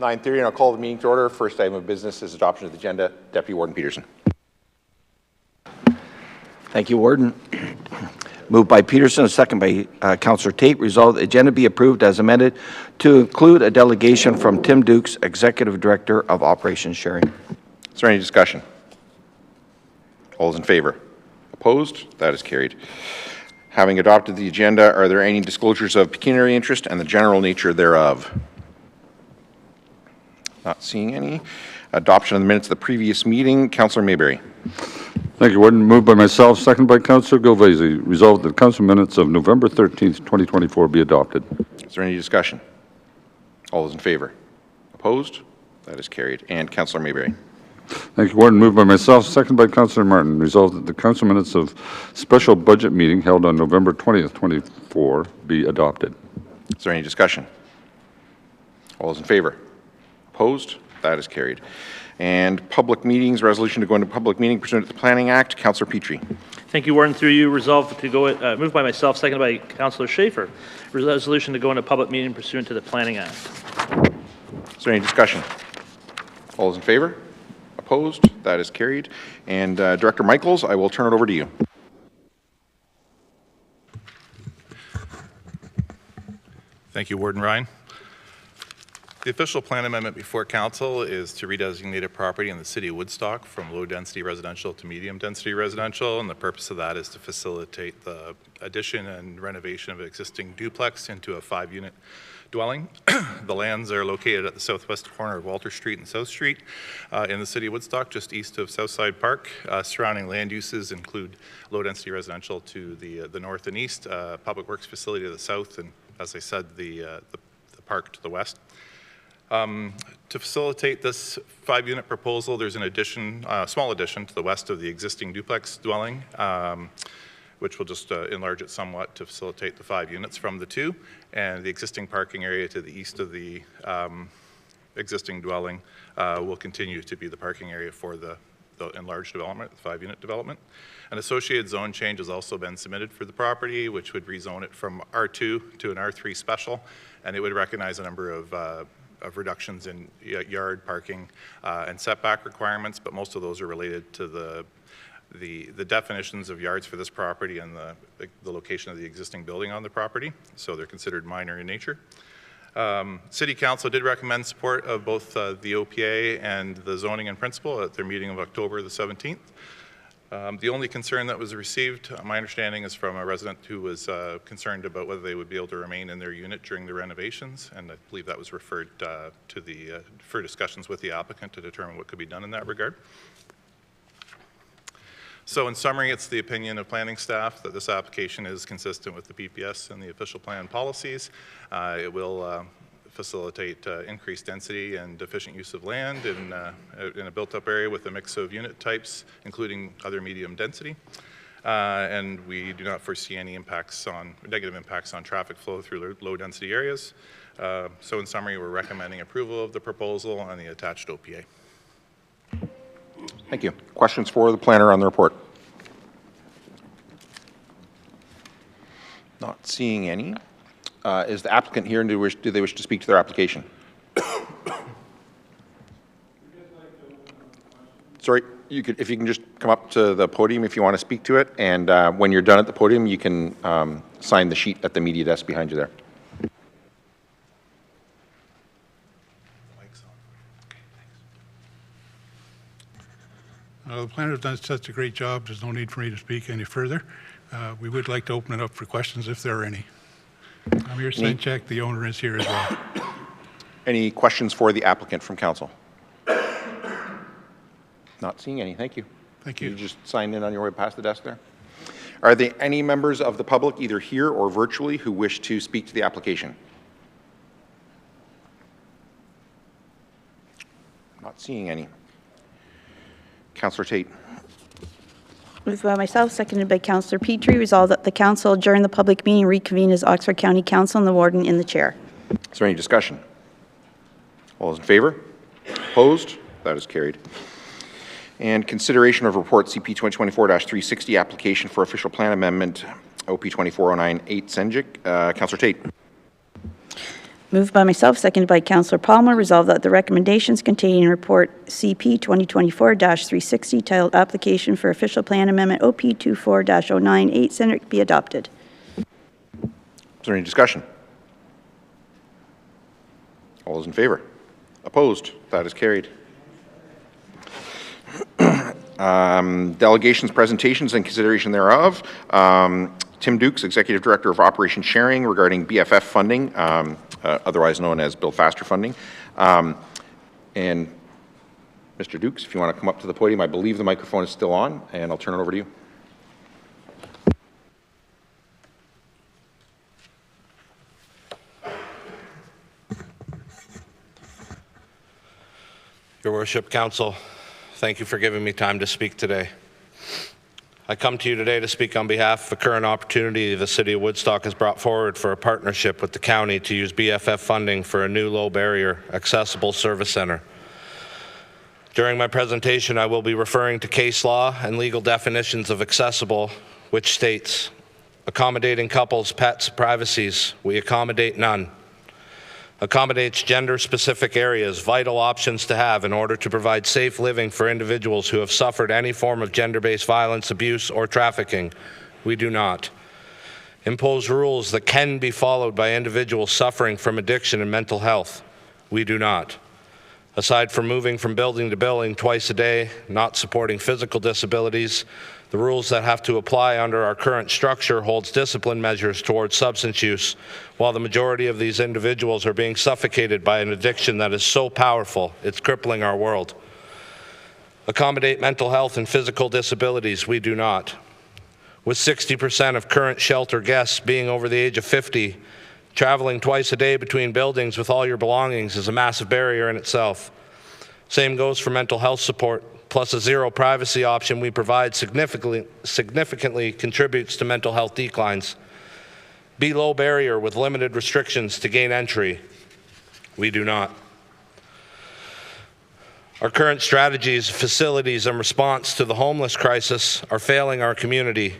9:30, and I'll call the meeting to order. First item of business is adoption of the agenda. Deputy Warden Peterson. Thank you, Warden. Moved by Peterson, a second by Councillor Tate. Resolved the agenda be approved as amended to include a delegation from Tim Dukes, Executive Director of Operations Sharing. Is there any discussion? All those in favor? Opposed? That is carried. Having adopted the agenda, are there any disclosures of pecuniary interest and the general nature thereof? Not seeing any. Adoption of the minutes of the previous meeting. Councillor Mayberry. Thank you, Warden. Moved by myself, second by Councillor Gilvazy. Resolved that council minutes of November 13th, 2024 be adopted. Is there any discussion? All those in favor? Opposed? That is carried. And Councillor Mayberry. Thank you, Warden. Moved by myself, second by Councillor Martin. Resolved that the council minutes of special budget meeting held on November 20th, 2024 be adopted. Is there any discussion? All those in favor? Opposed? That is carried. And public meetings, resolution to go into public meeting pursuant to the Planning Act. Councillor Petrie. Thank you, Warden. Through you, resolved to go, moved by myself, seconded by Councillor Schaefer. Resolution to go into public meeting pursuant to the Planning Act. Is there any discussion? All those in favor? Opposed? That is carried. And Director Michaels, I will turn it over to you. Thank you, Warden Ryan. The official plan amendment before council is to redesignate a property in the city of Woodstock from low-density residential to medium-density residential, and the purpose of that is to facilitate the addition and renovation of an existing duplex into a 5-unit dwelling. The lands are located at the southwest corner of Walter Street and South Street in the city of Woodstock, just east of Southside Park. Surrounding land uses include low-density residential to the north and east, public works facility to the south, and as I said, the park to the west. To facilitate this 5-unit proposal, there's an addition, small addition to the west of the existing duplex dwelling, which will just enlarge it somewhat to facilitate the 5 units from the 2, and the existing parking area to the east of the existing dwelling will continue to be the parking area for the enlarged development, the 5-unit development. An associated zone change has also been submitted for the property, which would rezone it from R2 to an R3 special, and it would recognize a number of reductions in yard parking and setback requirements, but most of those are related to the definitions of yards for this property and the location of the existing building on the property, so they're considered minor in nature. City Council did recommend support of both the OPA and the zoning in principle at their meeting of October the 17th. The only concern that was received, my understanding, is from a resident who was concerned about whether they would be able to remain in their unit during the renovations, and I believe that was referred for discussions with the applicant to determine what could be done in that regard. So in summary, it's the opinion of planning staff that this application is consistent with the PPS and the official plan policies. It will facilitate increased density and efficient use of land in a built-up area with a mix of unit types, including other medium density. And we do not foresee any negative impacts on traffic flow through low-density areas. So in summary, we're recommending approval of the proposal and the attached OPA. Thank you. Questions for the planner on the report? Not seeing any. Is the applicant here, and do they wish to speak to their application? Sorry, if you can just come up to the podium if you want to speak to it, and when you're done at the podium, you can sign the sheet at the media desk behind you there. The planner has done such a great job, there's no need for me to speak any further. We would like to open it up for questions if there are any. I'm here to sign check. The owner is here as well. Any questions for the applicant from council? Not seeing any. Thank you. Thank you. You just signed in on your way past the desk there. Are there any members of the public, either here or virtually, who wish to speak to the application? Not seeing any. Councillor Tate. Moved by myself, seconded by Councillor Petrie. Resolved that the council adjourn the public meeting, reconvene as Oxford County Council, and the warden in the chair. Is there any discussion? All those in favor? Opposed? That is carried. And consideration of report CP 2024-360 application for official plan amendment OP 24098 Senjik. Councillor Tate. Moved by myself, seconded by Councillor Palmer, resolved that the recommendations contained in Report CP 2024-360 titled Application for Official Plan Amendment OP 24-098 Center be adopted. Is there any discussion? All those in favor? Opposed? That is carried. Delegations, presentations, and consideration thereof. Tim Dukes, Executive Director of Operation Sharing, regarding BFF funding, otherwise known as Build Faster funding. And Mr. Dukes, if you want to come up to the podium, I believe the microphone is still on, and I'll turn it over to you. Your Worship, Council, thank you for giving me time to speak today. I come to you today to speak on behalf of a current opportunity the City of Woodstock has brought forward for a partnership with the county to use BFF funding for a new low-barrier, accessible service center. During my presentation, I will be referring to case law and legal definitions of accessible, which states, accommodating couples, pets, privacies, we accommodate none. Accommodates gender-specific areas, vital options to have in order to provide safe living for individuals who have suffered any form of gender-based violence, abuse, or trafficking. We do not. Impose rules that can be followed by individuals suffering from addiction and mental health. We do not. Aside from moving from building to building twice a day, not supporting physical disabilities, the rules that have to apply under our current structure holds discipline measures towards substance use, while the majority of these individuals are being suffocated by an addiction that is so powerful, it's crippling our world. Accommodate mental health and physical disabilities, we do not. With 60% of current shelter guests being over the age of 50, traveling twice a day between buildings with all your belongings is a massive barrier in itself. Same goes for mental health support. Plus a zero privacy option we provide significantly contributes to mental health declines. Be low barrier with limited restrictions to gain entry. We do not. Our current strategies, facilities, and response to the homeless crisis are failing our community.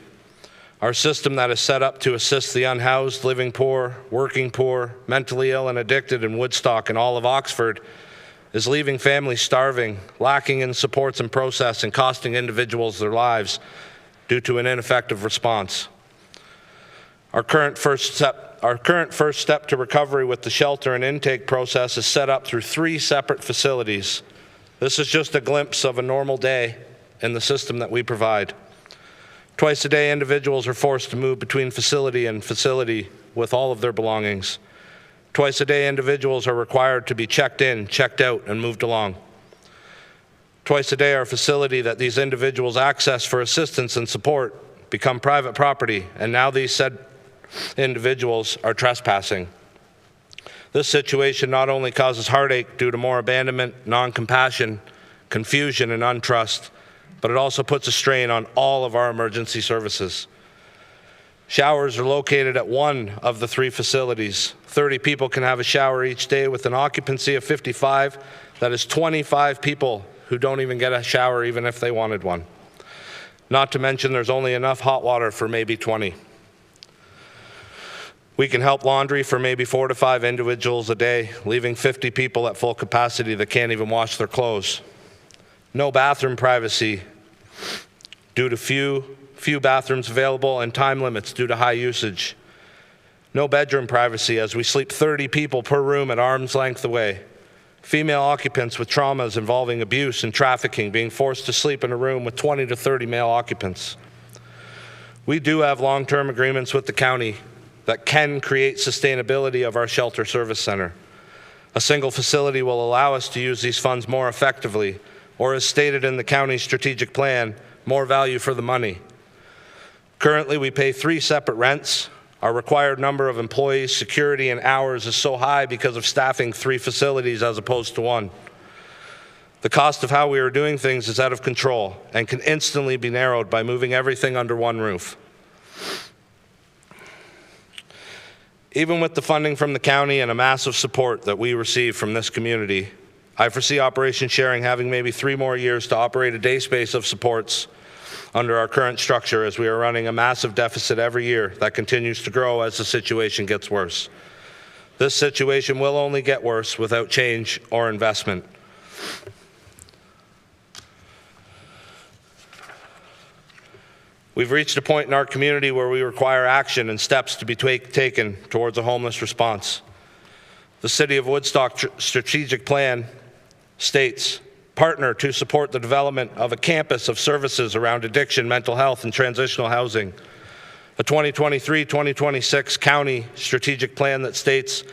Our system that is set up to assist the unhoused, living poor, working poor, mentally ill and addicted in Woodstock and all of Oxford is leaving families starving, lacking in supports and process, and costing individuals their lives due to an ineffective response. Our current first step to recovery with the shelter and intake process is set up through 3 separate facilities. This is just a glimpse of a normal day in the system that we provide. Twice a day, individuals are forced to move between facility and facility with all of their belongings. Twice a day, individuals are required to be checked in, checked out, and moved along. Twice a day, our facility that these individuals access for assistance and support become private property, and now these said individuals are trespassing. This situation not only causes heartache due to more abandonment, non-compassion, confusion, and untrust, but it also puts a strain on all of our emergency services. Showers are located at 1 of the 3 facilities. 30 people can have a shower each day with an occupancy of 55. That is 25 people who don't even get a shower even if they wanted one. Not to mention there's only enough hot water for maybe 20. We can help laundry for maybe 4 to 5 individuals a day, leaving 50 people at full capacity that can't even wash their clothes. No bathroom privacy due to few bathrooms available and time limits due to high usage. No bedroom privacy as we sleep 30 people per room at arm's length away. Female occupants with traumas involving abuse and trafficking being forced to sleep in a room with 20 to 30 male occupants. We do have long-term agreements with the county that can create sustainability of our shelter service center. A single facility will allow us to use these funds more effectively, or as stated in the county's strategic plan, more value for the money. Currently, we pay 3 separate rents. Our required number of employees, security, and hours is so high because of staffing 3 facilities as opposed to 1. The cost of how we are doing things is out of control and can instantly be narrowed by moving everything under 1 roof. Even with the funding from the county and a massive support that we receive from this community, I foresee Operation Sharing having maybe 3 more years to operate a day space of supports under our current structure, as we are running a massive deficit every year that continues to grow as the situation gets worse. This situation will only get worse without change or investment. We've reached a point in our community where we require action and steps to be taken towards a homeless response. The City of Woodstock strategic plan states, partner to support the development of a campus of services around addiction, mental health, and transitional housing. A 2023-2026 county strategic plan that states,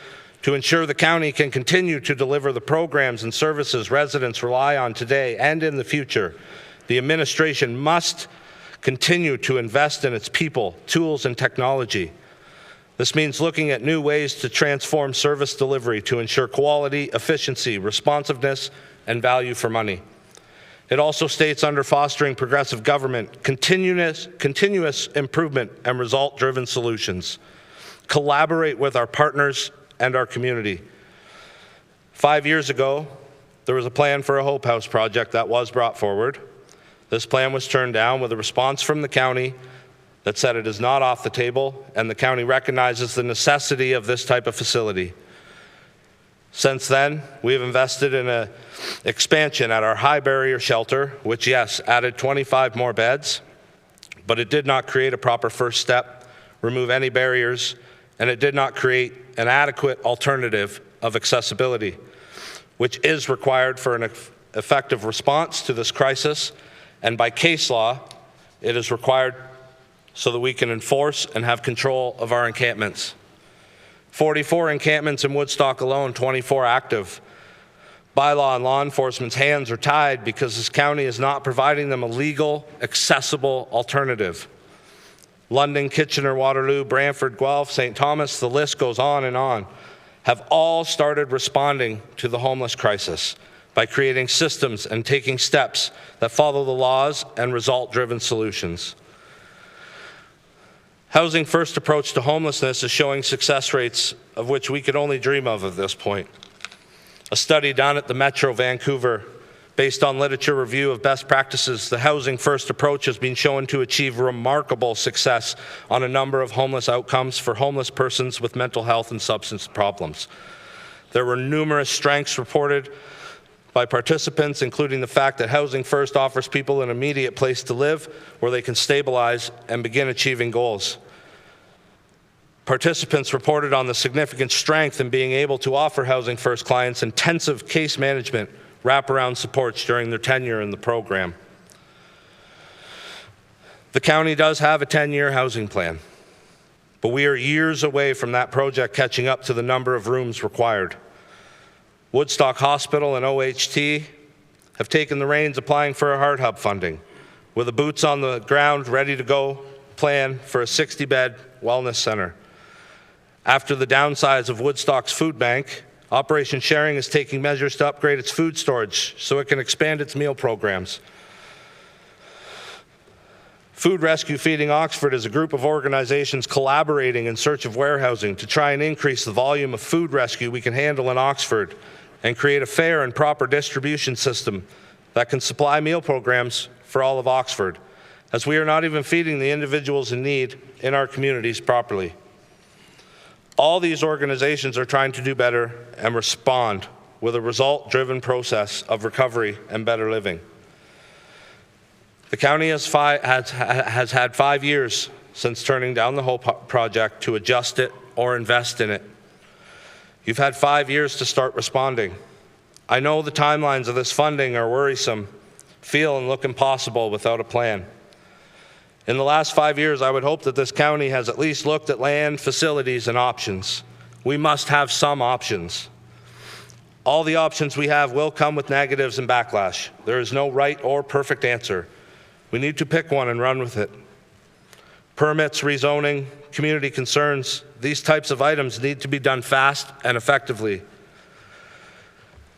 to ensure the county can continue to deliver the programs and services residents rely on today and in the future, the administration must continue to invest in its people, tools, and technology. This means looking at new ways to transform service delivery to ensure quality, efficiency, responsiveness, and value for money. It also states under fostering progressive government, continuous improvement and result-driven solutions. Collaborate with our partners and our community. 5 years ago, there was a plan for a Hope House project that was brought forward. This plan was turned down with a response from the county that said it is not off the table and the county recognizes the necessity of this type of facility. Since then, we have invested in an expansion at our high barrier shelter, which, yes, added 25 more beds, but it did not create a proper first step, remove any barriers, and it did not create an adequate alternative of accessibility, which is required for an effective response to this crisis. And by case law, it is required so that we can enforce and have control of our encampments. 44 encampments in Woodstock alone, 24 active. By law and law enforcement's hands are tied because this county is not providing them a legal, accessible alternative. London, Kitchener, Waterloo, Brantford, Guelph, St. Thomas, the list goes on, have all started responding to the homeless crisis by creating systems and taking steps that follow the laws and result-driven solutions. Housing First approach to homelessness is showing success rates of which we could only dream of at this point. A study done at the Metro Vancouver, based on literature review of best practices, the Housing First approach has been shown to achieve remarkable success on a number of homeless outcomes for homeless persons with mental health and substance problems. There were numerous strengths reported by participants, including the fact that Housing First offers people an immediate place to live where they can stabilize and begin achieving goals. Participants reported on the significant strength in being able to offer Housing First clients intensive case management, wraparound supports during their tenure in the program. The county does have a 10-year housing plan, but we are years away from that project catching up to the number of rooms required. Woodstock Hospital and OHT have taken the reins applying for a Heart Hub funding with a boots on the ground, ready to go plan for a 60-bed wellness center. After the downsize of Woodstock's food bank, Operation Sharing is taking measures to upgrade its food storage so it can expand its meal programs. Food Rescue Feeding Oxford is a group of organizations collaborating in search of warehousing to try and increase the volume of food rescue we can handle in Oxford and create a fair and proper distribution system that can supply meal programs for all of Oxford, as we are not even feeding the individuals in need in our communities properly. All these organizations are trying to do better and respond with a result-driven process of recovery and better living. The county has had 5 years since turning down the Hope project to adjust it or invest in it. You've had 5 years to start responding. I know the timelines of this funding are worrisome, feel and look impossible without a plan. In the last 5 years, I would hope that this county has at least looked at land, facilities, and options. We must have some options. All the options we have will come with negatives and backlash. There is no right or perfect answer. We need to pick one and run with it. Permits, rezoning, community concerns, these types of items need to be done fast and effectively.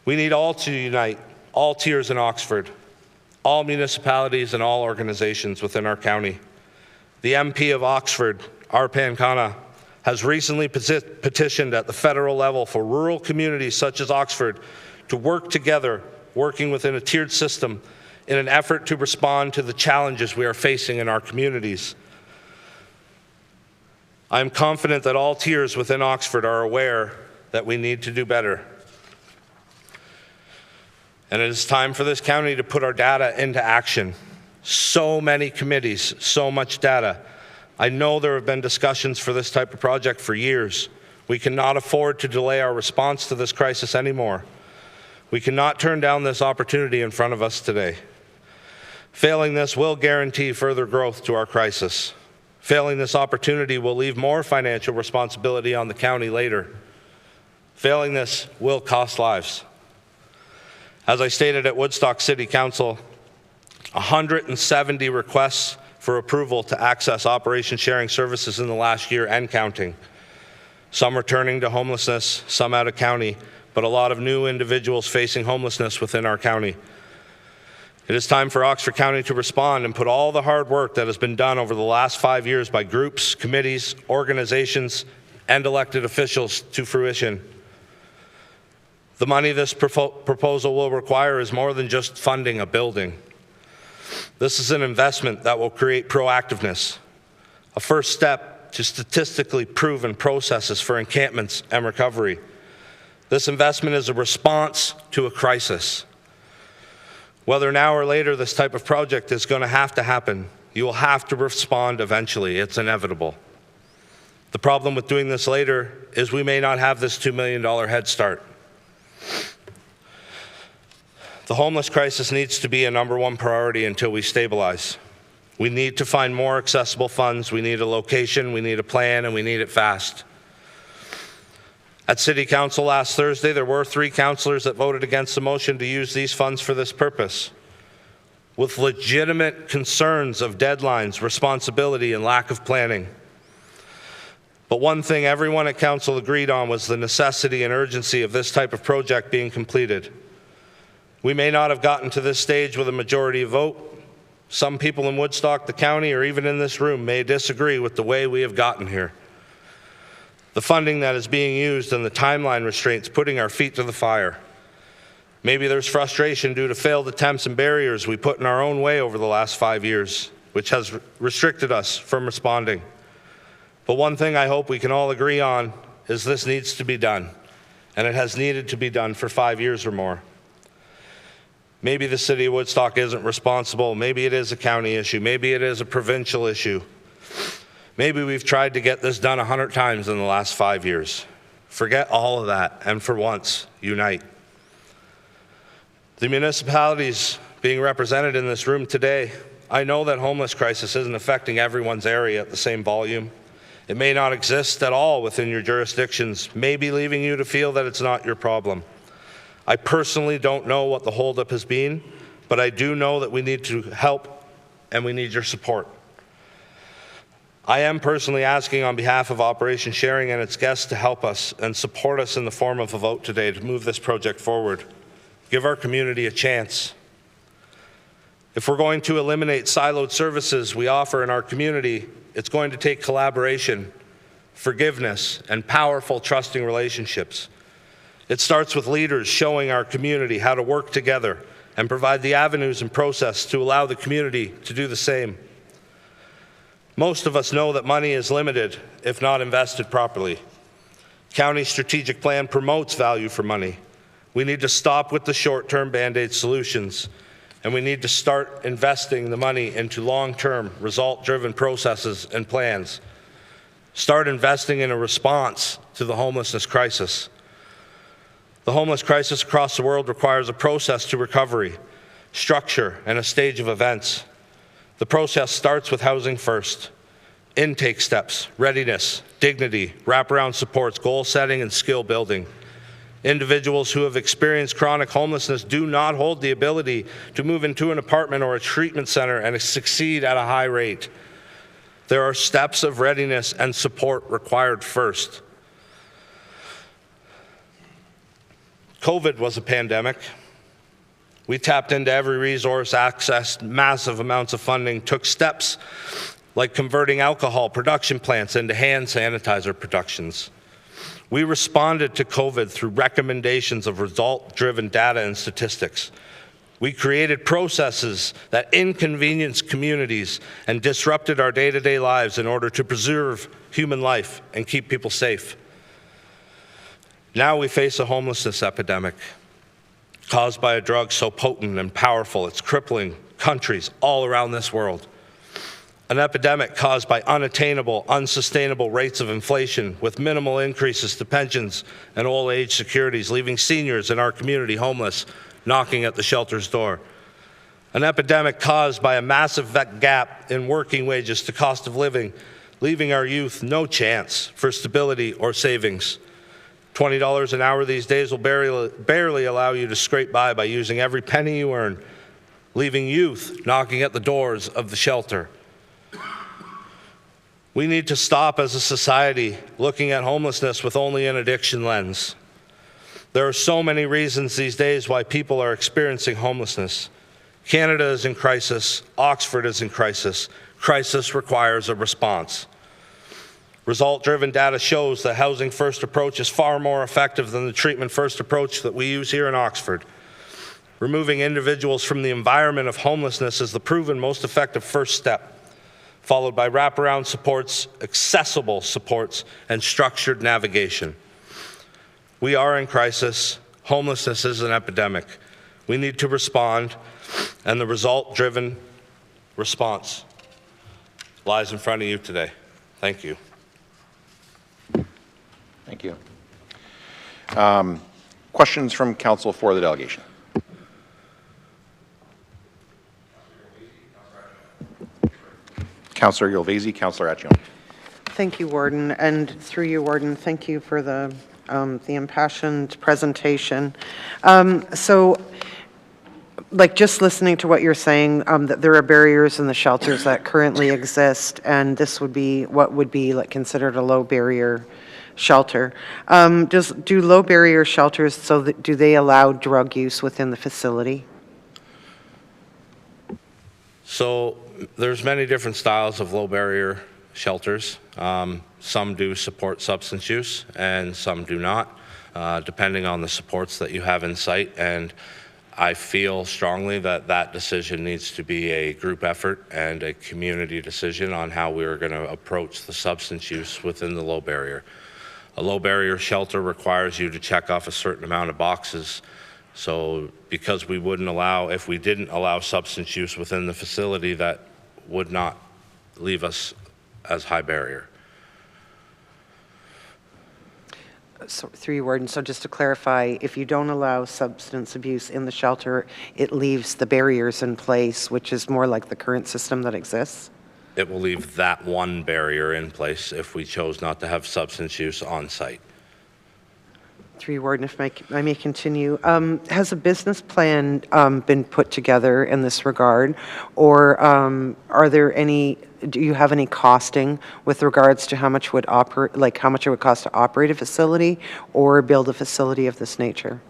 We need all to unite, all tiers in Oxford, all municipalities and all organizations within our county. The MP of Oxford, Arpan Khanna, has recently petitioned at the federal level for rural communities such as Oxford to work together, working within a tiered system in an effort to respond to the challenges we are facing in our communities. I am confident that all tiers within Oxford are aware that we need to do better. And it is time for this county to put our data into action. So many committees, so much data. I know there have been discussions for this type of project for years. We cannot afford to delay our response to this crisis anymore. We cannot turn down this opportunity in front of us today. Failing this will guarantee further growth to our crisis. Failing this opportunity will leave more financial responsibility on the county later. Failing this will cost lives. As I stated at Woodstock City Council, 170 requests for approval to access Operation Sharing services in the last year and counting. Some returning to homelessness, some out of county, but a lot of new individuals facing homelessness within our county. It is time for Oxford County to respond and put all the hard work that has been done over the last 5 years by groups, committees, organizations, and elected officials to fruition. The money this proposal will require is more than just funding a building. This is an investment that will create proactiveness, a first step to statistically proven processes for encampments and recovery. This investment is a response to a crisis. Whether now or later this type of project is going to happen, you will have to respond eventually. It's inevitable. The problem with doing this later is we may not have this $2 million head start. The homeless crisis needs to be a #1 priority until we stabilize. We need to find more accessible funds. We need a location, we need a plan, and we need it fast. At City Council last Thursday, there were 3 councillors that voted against the motion to use these funds for this purpose, with legitimate concerns of deadlines, responsibility, and lack of planning. But one thing everyone at Council agreed on was the necessity and urgency of this type of project being completed. We may not have gotten to this stage with a majority vote. Some people in Woodstock, the county, or even in this room may disagree with the way we have gotten here. The funding that is being used and the timeline restraints putting our feet to the fire. Maybe there's frustration due to failed attempts and barriers we put in our own way over the last 5 years, which has restricted us from responding. But one thing I hope we can all agree on is this needs to be done, and it has needed to be done for 5 years or more. Maybe the city of Woodstock isn't responsible. Maybe it is a county issue. Maybe it is a provincial issue. Maybe we've tried to get this done 100 times in the last 5 years. Forget all of that, and for once, unite. The municipalities being represented in this room today, I know that homeless crisis isn't affecting everyone's area at the same volume. It may not exist at all within your jurisdictions, maybe leaving you to feel that it's not your problem. I personally don't know what the holdup has been, but I do know that we need to help and we need your support. I am personally asking on behalf of Operation Sharing and its guests to help us and support us in the form of a vote today to move this project forward. Give our community a chance. If we're going to eliminate siloed services we offer in our community, it's going to take collaboration, forgiveness, and powerful, trusting relationships. It starts with leaders showing our community how to work together and provide the avenues and process to allow the community to do the same. Most of us know that money is limited if not invested properly. County strategic plan promotes value for money. We need to stop with the short-term Band-Aid solutions, and we need to start investing the money into long-term, result-driven processes and plans. Start investing in a response to the homelessness crisis. The homeless crisis across the world requires a process to recovery, structure, and a stage of events. The process starts with housing first. Intake steps, readiness, dignity, wraparound supports, goal setting, and skill building. Individuals who have experienced chronic homelessness do not hold the ability to move into an apartment or a treatment center and succeed at a high rate. There are steps of readiness and support required first. COVID was a pandemic. We tapped into every resource, accessed massive amounts of funding, took steps like converting alcohol production plants into hand sanitizer productions. We responded to COVID through recommendations of result-driven data and statistics. We created processes that inconvenienced communities and disrupted our day-to-day lives in order to preserve human life and keep people safe. Now we face a homelessness epidemic caused by a drug so potent and powerful it's crippling countries all around this world. An epidemic caused by unattainable, unsustainable rates of inflation with minimal increases to pensions and old age securities, leaving seniors in our community homeless, knocking at the shelter's door. An epidemic caused by a massive gap in working wages to cost of living, leaving our youth no chance for stability or savings. $20 an hour these days will barely allow you to scrape by using every penny you earn, leaving youth knocking at the doors of the shelter. We need to stop as a society looking at homelessness with only an addiction lens. There are so many reasons these days why people are experiencing homelessness. Canada is in crisis. Oxford is in crisis. Crisis requires a response. Result-driven data shows the Housing First approach is far more effective than the Treatment First approach that we use here in Oxford. Removing individuals from the environment of homelessness is the proven most effective first step, followed by wraparound supports, accessible supports, and structured navigation. We are in crisis. Homelessness is an epidemic. We need to respond, and the result-driven response lies in front of you today. Thank you. Thank you. Questions from council for the delegation? Councillor Gilvezi, Councillor Atchison. Thank you, Warden, and through you, Warden, thank you for the impassioned presentation. So, like, just listening to what you're saying, that there are barriers in the shelters that currently exist, and this would be what would be like considered a low barrier shelter. Do low barrier shelters, do they allow drug use within the facility? So there's many different styles of low barrier shelters. Some do support substance use and some do not, depending on the supports that you have in sight. And I feel strongly that that decision needs to be a group effort and a community decision on how we're going to approach the substance use within the low barrier. A low barrier shelter requires you to check off a certain amount of boxes. So because we wouldn't allow, if we didn't allow substance use within the facility, that would not leave us as high barrier. So, through you, Warden, so just to clarify, if you don't allow substance abuse in the shelter, it leaves the barriers in place, which is more like the current system that exists? It will leave that one barrier in place if we chose not to have substance use on site. Through you, Warden, if I may continue. Has a business plan been put together in this regard, or are there any? Do you have any costing with regards to how much would operate, like how much it would cost to operate a facility or build a facility of this nature?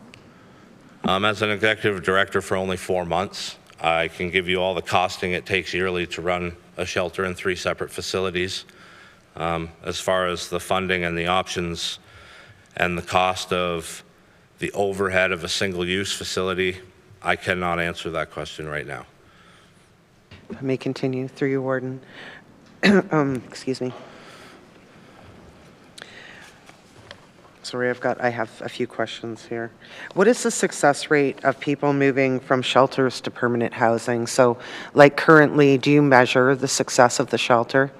As an executive director for only 4 months, I can give you all the costing it takes yearly to run a shelter in 3 separate facilities. As far as the funding and the options and the cost of the overhead of a single-use facility, I cannot answer that question right now. I may continue through you, Warden. Excuse me. Sorry, I have a few questions here. What is the success rate of people moving from shelters to permanent housing? So, like currently, do you measure the success of the shelter?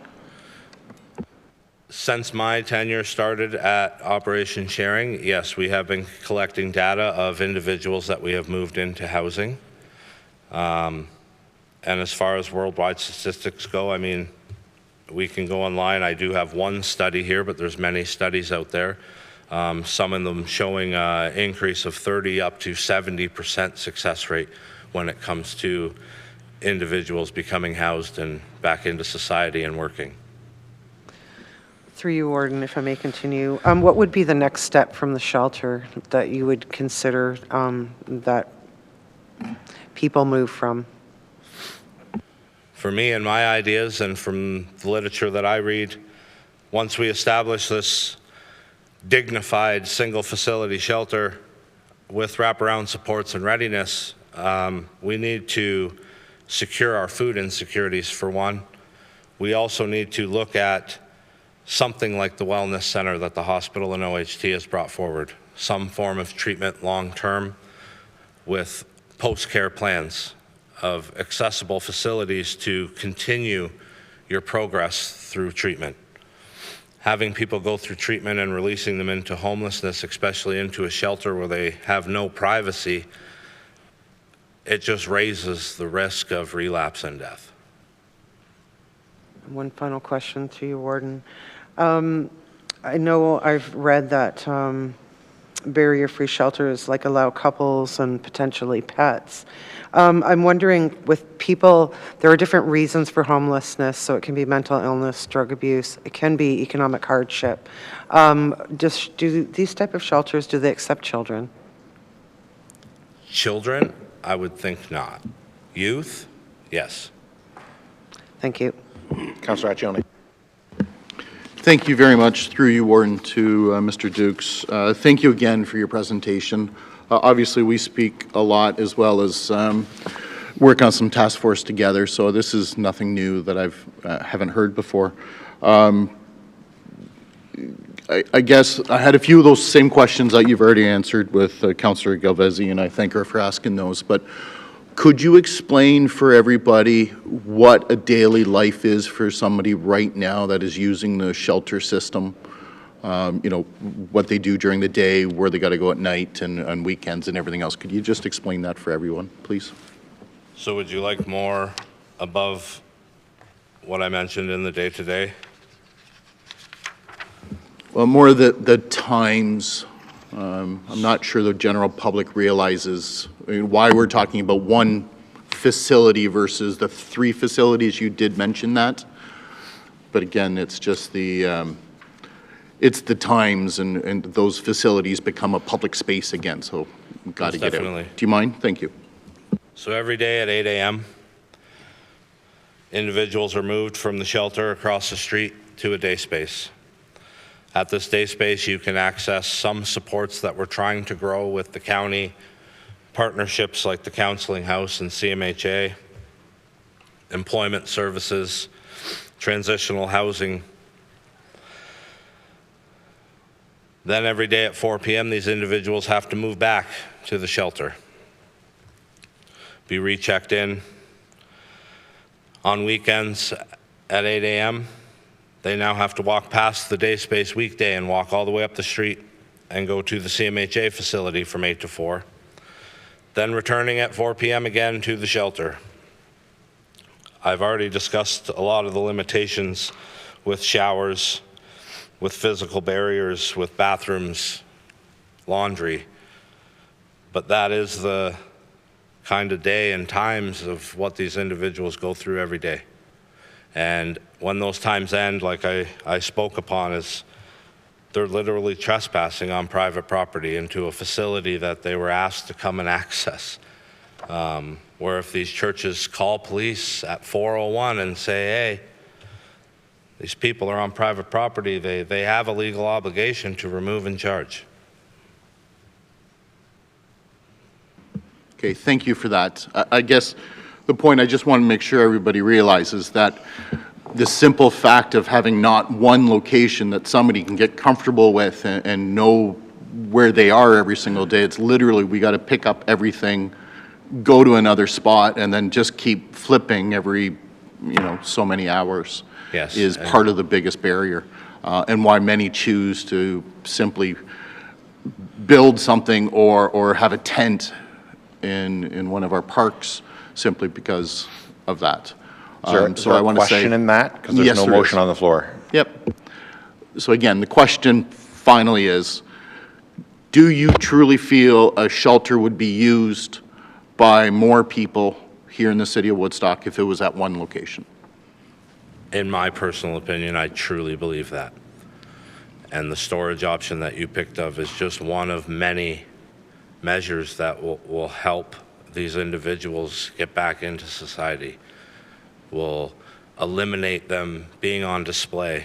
Since my tenure started at Operation Sharing, yes, we have been collecting data of individuals that we have moved into housing. And as far as worldwide statistics go, I mean, we can go online. I do have one study here, but there's many studies out there. Some of them showing an increase of 30 up to 70% success rate when it comes to individuals becoming housed and back into society and working. Through you, Warden, if I may continue, what would be the next step from the shelter that you would consider that people move from? For me and my ideas and from the literature that I read, once we establish this dignified single facility shelter with wraparound supports and readiness, we need to secure our food insecurities for one. We also need to look at something like the wellness center that the hospital and OHT has brought forward. some form of treatment long-term with post-care plans of accessible facilities to continue your progress through treatment. Having people go through treatment and releasing them into homelessness, especially into a shelter where they have no privacy, it just raises the risk of relapse and death. One final question to you, Warden. I know I've read that barrier-free shelters like allow couples and potentially pets. I'm wondering, with people, there are different reasons for homelessness, so it can be mental illness, drug abuse, it can be economic hardship. Do these type of shelters, do they accept children? Children, I would think not. Youth, yes. Thank you. Councillor Accioni. Thank you very much, through you, Warden, to Mr. Dukes. Thank you again for your presentation. Obviously, we speak a lot as well as work on some task force together, so this is nothing new that haven't heard before. I guess I had a few of those same questions that you've already answered with Councillor Galvezi, and I thank her for asking those. But could you explain for everybody what a daily life is for somebody right now that is using the shelter system? You know, what they do during the day, where they got to go at night and on weekends and everything else. Could you just explain that for everyone, please? So would you like more above what I mentioned in the day-to-day? Well, more of the times. I'm not sure the general public realizes why we're talking about one facility versus the 3 facilities. You did mention that. But again, it's just it's the times, and those facilities become a public space again, so we've got to get Definitely. out. Do you mind? Thank you. So every day at 8 a.m., individuals are moved from the shelter across the street to a day space. At this day space, you can access some supports that we're trying to grow with the county, partnerships like the Counseling House and CMHA, employment services, transitional housing. Then every day at 4 p.m., these individuals have to move back to the shelter, be rechecked in. On weekends at 8 a.m., they now have to walk past the day space weekday and walk all the way up the street and go to the CMHA facility from 8 to 4. Then returning at 4 p.m. again to the shelter. I've already discussed a lot of the limitations with showers, with physical barriers, with bathrooms, laundry. But that is the kind of day and times of what these individuals go through every day. And when those times end, like I spoke upon, is they're literally trespassing on private property into a facility that they were asked to come and access. Where if these churches call police at 4:01 and say, hey, these people are on private property, they have a legal obligation to remove and charge. Okay, thank you for that. I guess the point I just want to make sure everybody realizes that the simple fact of having not one location that somebody can get comfortable with and know where they are every single day, it's literally we got to pick up everything, go to another spot, and then just keep flipping every, so many hours. Yes, is part of the biggest barrier, and why many choose to simply build something or have a tent in one of our parks simply because of that. Is there a question in that? Because there's no motion on the floor. Yep. So again, the question finally is, do you truly feel a shelter would be used by more people here in the city of Woodstock if it was at one location? In my personal opinion, I truly believe that. And the storage option that you picked up is just one of many measures that will help these individuals get back into society, will eliminate them being on display,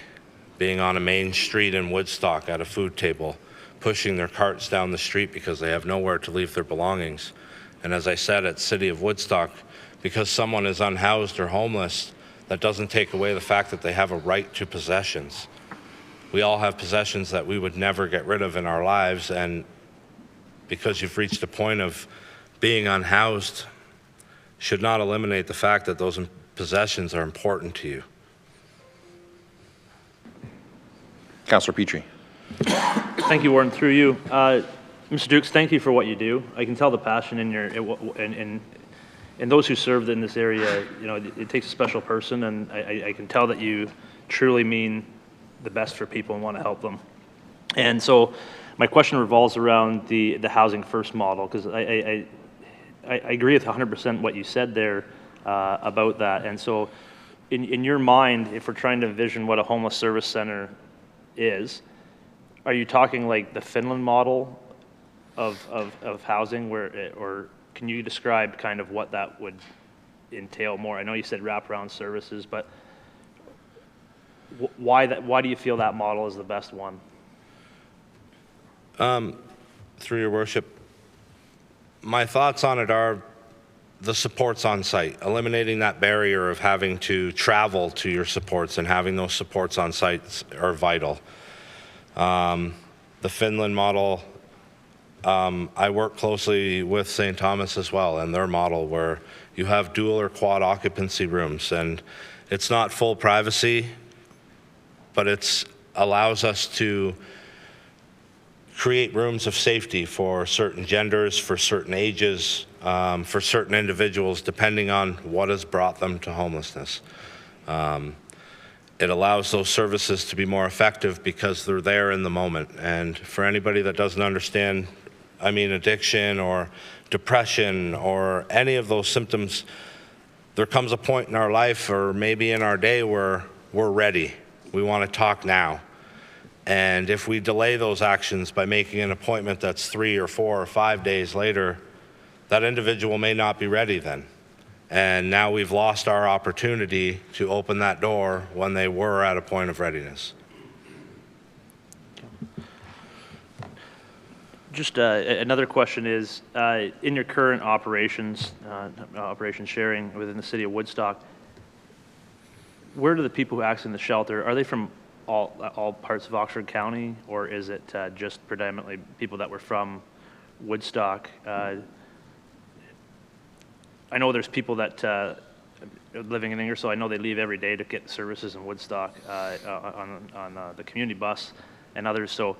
being on a main street in Woodstock at a food table, pushing their carts down the street because they have nowhere to leave their belongings. And as I said, at City of Woodstock, because someone is unhoused or homeless, that doesn't take away the fact that they have a right to possessions. We all have possessions that we would never get rid of in our lives, and because you've reached a point of being unhoused should not eliminate the fact that those possessions are important to you. Councillor Petrie. Thank you, Warden. Through you, Mr. Dukes, thank you for what you do. I can tell the passion in your in those who served in this area. You know, it takes a special person, and I can tell that you truly mean the best for people and want to help them. And so, my question revolves around the housing first model, because I agree with 100% what you said there about that. And so, in your mind, if we're trying to envision what a homeless service center is, are you talking like the Finland model of housing, or can you describe kind of what that would entail more? I know you said wraparound services, but why do you feel that model is the best one? Through your worship, my thoughts on it are the supports on site, eliminating that barrier of having to travel to your supports, and having those supports on site are vital. The Finland model, I work closely with St. Thomas as well, and their model where you have dual or quad occupancy rooms, and it's not full privacy, but it allows us to create rooms of safety for certain genders, for certain ages, for certain individuals, depending on what has brought them to homelessness. It allows those services to be more effective because they're there in the moment. And for anybody that doesn't understand, I mean, addiction or depression or any of those symptoms, there comes a point in our life or maybe in our day where we're ready. We want to talk now. And if we delay those actions by making an appointment that's 3 or 4 or 5 days later, that individual may not be ready then. And now we've lost our opportunity to open that door when they were at a point of readiness. Just another question is, in your current operations, operation sharing within the city of Woodstock, where do the people who access the shelter, are they from all parts of Oxford County, or is it just predominantly people that were from Woodstock? I know there's people that living in Ingersoll, I know they leave every day to get services in Woodstock on the community bus and others. So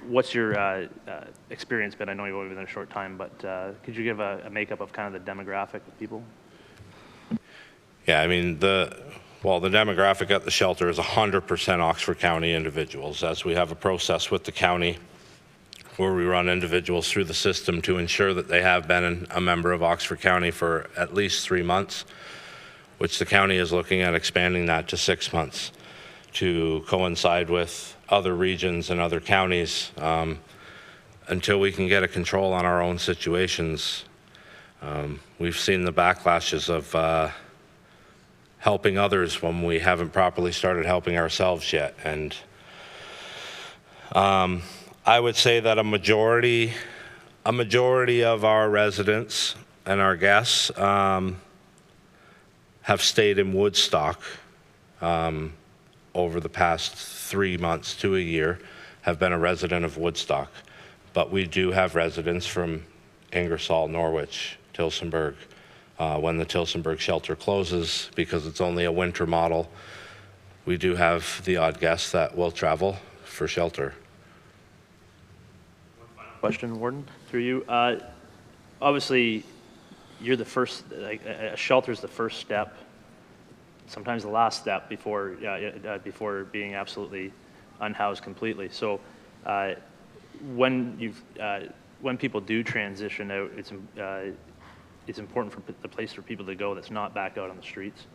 what's your experience been? I know you've only been there a short time, but could you give a makeup of kind of the demographic of people? Yeah, I mean, the demographic at the shelter is 100% Oxford County individuals, as we have a process with the county where we run individuals through the system to ensure that they have been a member of Oxford County for at least 3 months, which the county is looking at expanding that to 6 months to coincide with other regions and other counties until we can get a control on our own situations. We've seen the backlashes of helping others when we haven't properly started helping ourselves yet. And I would say that a majority of our residents and our guests have stayed in Woodstock over the past 3 months to a year, have been a resident of Woodstock. But we do have residents from Ingersoll, Norwich, Tillsonburg. When the Tillsonburg shelter closes, because it's only a winter model, we do have the odd guest that will travel for shelter. Question, Warden, through you. Obviously, you're the first, a shelter's the first step, sometimes the last step before being absolutely unhoused completely. So when people do transition out, it's important for the place for people to go that's not back out on the streets.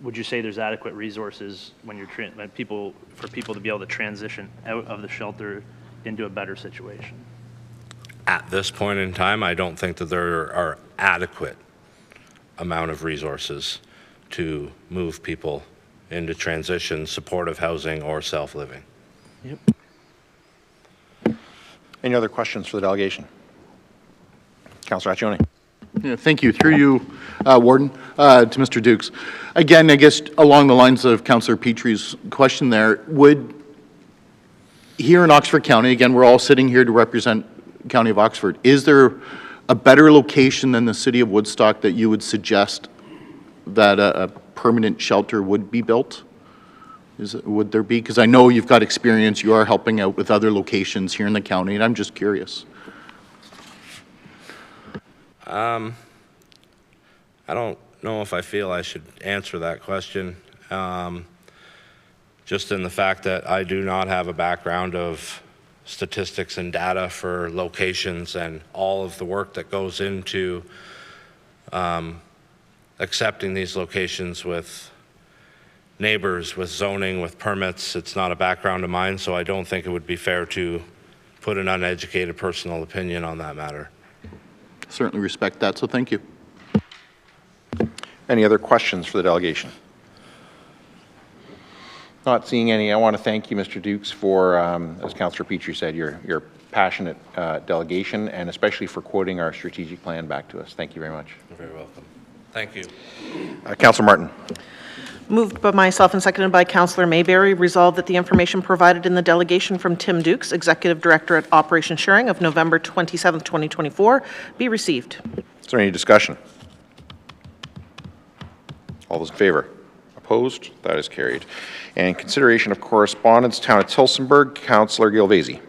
Would you say there's adequate resources when you're for people to be able to transition out of the shelter into a better situation? At this point in time, I don't think that there are adequate amount of resources to move people into transition, supportive housing, or self-living. Yep. Any other questions for the delegation? Councillor Accioni. Yeah, thank you. Through you, Warden, to Mr. Dukes. Again, I guess along the lines of Councillor Petrie's question there, would here in Oxford County, again, we're all sitting here to represent County of Oxford. Is there a better location than the city of Woodstock that you would suggest that a permanent shelter would be built? Would there be? Because I know you've got experience, you are helping out with other locations here in the county, and I'm just curious. I don't know if I feel I should answer that question, just in the fact that I do not have a background of statistics and data for locations and all of the work that goes into accepting these locations with neighbors, with zoning, with permits. It's not a background of mine, so I don't think it would be fair to put an uneducated personal opinion on that matter. Certainly respect that, so thank you. Any other questions for the delegation? Not seeing any. I want to thank you, Mr. Dukes, for, as Councillor Petrie said, your passionate delegation, and especially for quoting our strategic plan back to us. Thank you very much. You're very welcome. Thank you. Councillor Martin. Moved by myself and seconded by Councillor Mayberry, resolved that the information provided in the delegation from Tim Dukes, Executive Director at Operation Sharing of November 27, 2024, be received. Is there any discussion? All those in favor? Opposed? That is carried. And consideration of correspondence, Town of Tillsonburg, Councillor Gilvazy.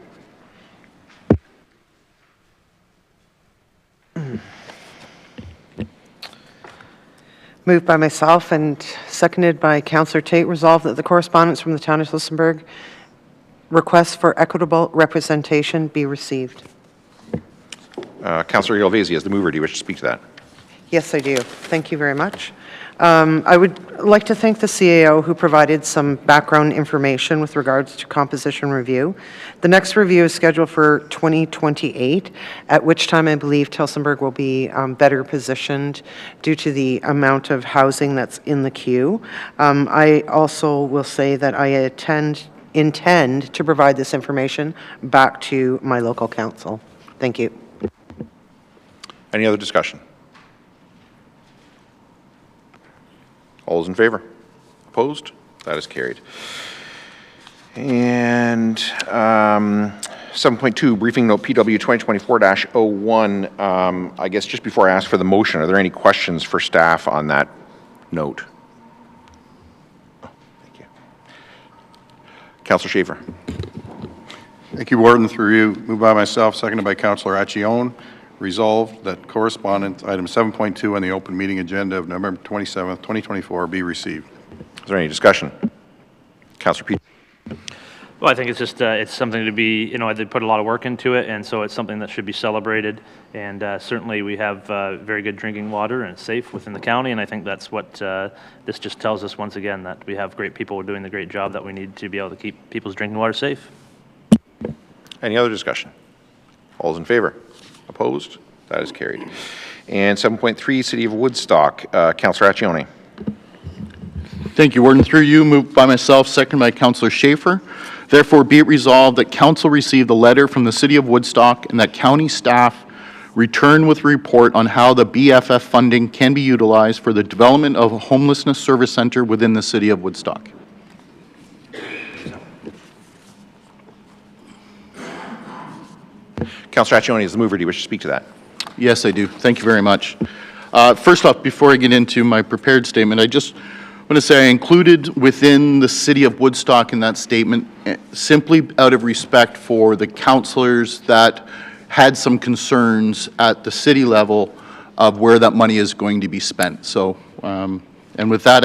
Moved by myself and seconded by Councillor Tate, resolved that the correspondence from the Town of Tillsonburg requests for equitable representation be received. Councillor Gilvazy, as the mover, do you wish to speak to that? Yes, I do. Thank you very much. I would like to thank the CAO who provided some background information with regards to composition review. The next review is scheduled for 2028, at which time I believe Tillsonburg will be better positioned due to the amount of housing that's in the queue. I also will say that I intend to provide this information back to my local council. Thank you. Any other discussion? All those in favor? Opposed? That is carried. And 7.2, briefing note PW 2024-01. I guess just before I ask for the motion, are there any questions for staff on that note? Oh, thank you. Councillor Schaefer. Thank you, Warden, through you. Moved by myself, seconded by Councillor Accione. Resolved that correspondence item 7.2 on the open meeting agenda of November 27th, 2024 be received. Is there any discussion? Councillor Petrie. Well, I think it's just, it's something to be, they put a lot of work into it, and so it's something that should be celebrated. And certainly we have very good drinking water and it's safe within the county, and I think that's what this just tells us once again, that we have great people doing the great job that we need to be able to keep people's drinking water safe. Any other discussion? All those in favor? Opposed? That is carried. And 7.3, City of Woodstock, Councillor Accione. Thank you, Warden. Through you, moved by myself, seconded by Councillor Schaefer. Therefore, be it resolved that Council received a letter from the City of Woodstock and that county staff return with a report on how the BFF funding can be utilized for the development of a homelessness service center within the City of Woodstock. Councillor Accione, as the mover, do you wish to speak to that? Yes, I do. Thank you very much. First off, before I get into my prepared statement, I just want to say I included within the City of Woodstock in that statement simply out of respect for the councillors that had some concerns at the city level of where that money is going to be spent. So, and with that,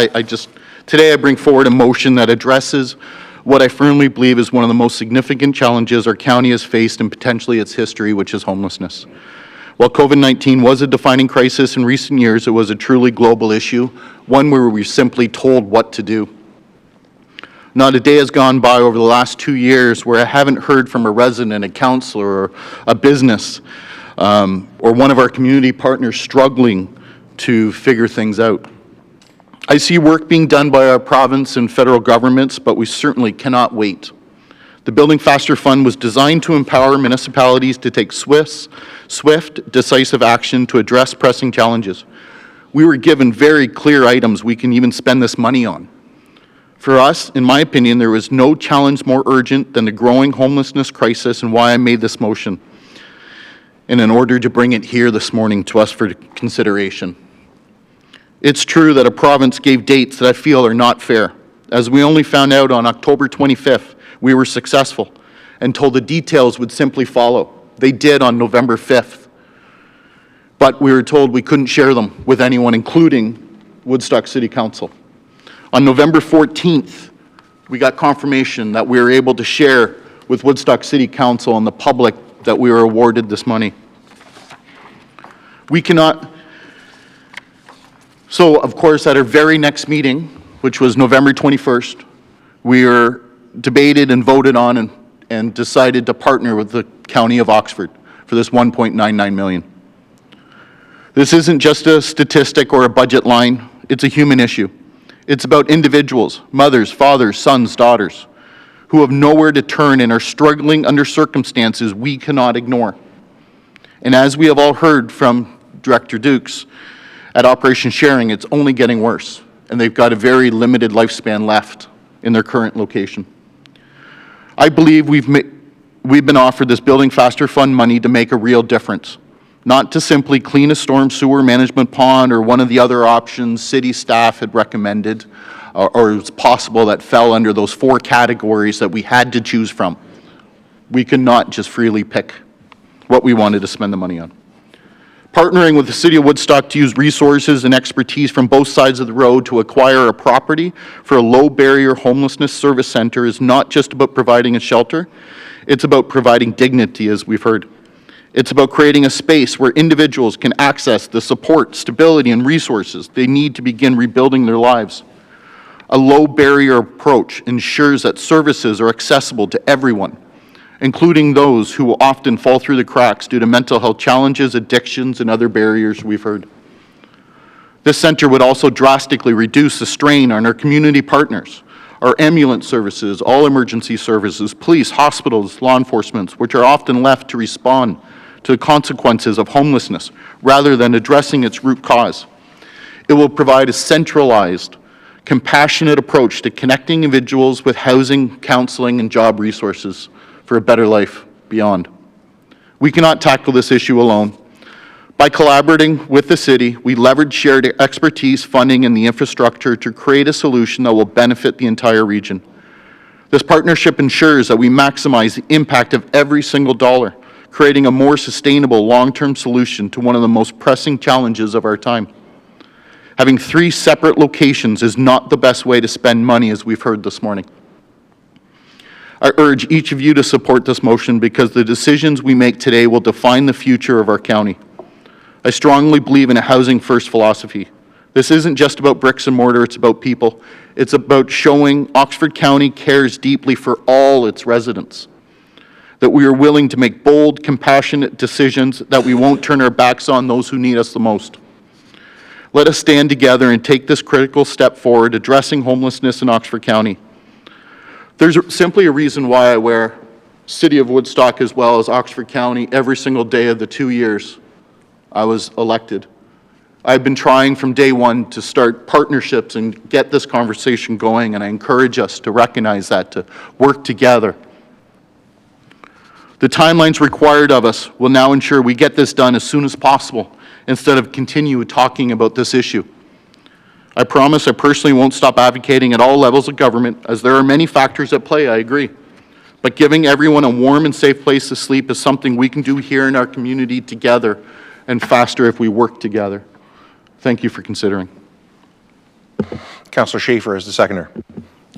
today I bring forward a motion that addresses what I firmly believe is one of the most significant challenges our county has faced in potentially its history, which is homelessness. While COVID-19 was a defining crisis in recent years, it was a truly global issue, one where we were simply told what to do. Not a day has gone by over the last 2 years where I haven't heard from a resident, a councillor, or a business, or one of our community partners struggling to figure things out. I see work being done by our province and federal governments, but we certainly cannot wait. The Building Faster Fund was designed to empower municipalities to take swift, decisive action to address pressing challenges. We were given very clear items we can even spend this money on. For us, in my opinion, there was no challenge more urgent than the growing homelessness crisis and why I made this motion, and in order to bring it here this morning to us for consideration. It's true that a province gave dates that I feel are not fair. As we only found out on October 25th, we were successful and told the details would simply follow. They did on November 5th, but we were told we couldn't share them with anyone, including Woodstock City Council. On November 14th, we got confirmation that we were able to share with Woodstock City Council and the public that we were awarded this money. We cannot. So, of course, at our very next meeting, which was November 21st, we were debated and voted on and decided to partner with the County of Oxford for this $1.99 million. This isn't just a statistic or a budget line, it's a human issue. It's about individuals, mothers, fathers, sons, daughters, who have nowhere to turn and are struggling under circumstances we cannot ignore. And as we have all heard from Director Dukes, at Operation Sharing, it's only getting worse, and they've got a very limited lifespan left in their current location. I believe we've been offered this Building Faster Fund money to make a real difference, not to simply clean a storm sewer management pond or one of the other options city staff had recommended, or it's possible that fell under those 4 categories that we had to choose from. We cannot just freely pick what we wanted to spend the money on. Partnering with the City of Woodstock to use resources and expertise from both sides of the road to acquire a property for a low-barrier homelessness service center is not just about providing a shelter, it's about providing dignity, as we've heard. It's about creating a space where individuals can access the support, stability, and resources they need to begin rebuilding their lives. A low-barrier approach ensures that services are accessible to everyone, including those who often fall through the cracks due to mental health challenges, addictions, and other barriers we've heard. This center would also drastically reduce the strain on our community partners, our ambulance services, all emergency services, police, hospitals, law enforcement, which are often left to respond to the consequences of homelessness rather than addressing its root cause. It will provide a centralized, compassionate approach to connecting individuals with housing, counseling, and job resources for a better life beyond. We cannot tackle this issue alone. By collaborating with the city, we leverage shared expertise, funding, and the infrastructure to create a solution that will benefit the entire region. This partnership ensures that we maximize the impact of every single dollar, creating a more sustainable long-term solution to one of the most pressing challenges of our time. Having 3 separate locations is not the best way to spend money, as we've heard this morning. I urge each of you to support this motion because the decisions we make today will define the future of our county. I strongly believe in a housing-first philosophy. This isn't just about bricks and mortar, it's about people. It's about showing Oxford County cares deeply for all its residents, that we are willing to make bold, compassionate decisions, that we won't turn our backs on those who need us the most. Let us stand together and take this critical step forward, addressing homelessness in Oxford County. There's simply a reason why I wear City of Woodstock as well as Oxford County every single day of the 2 years I was elected. I've been trying from day one to start partnerships and get this conversation going, and I encourage us to recognize that, to work together. The timelines required of us will now ensure we get this done as soon as possible instead of continue talking about this issue. I promise I personally won't stop advocating at all levels of government, as there are many factors at play, I agree. But giving everyone a warm and safe place to sleep is something we can do here in our community together, and faster if we work together. Thank you for considering. Councillor Schaefer is the seconder.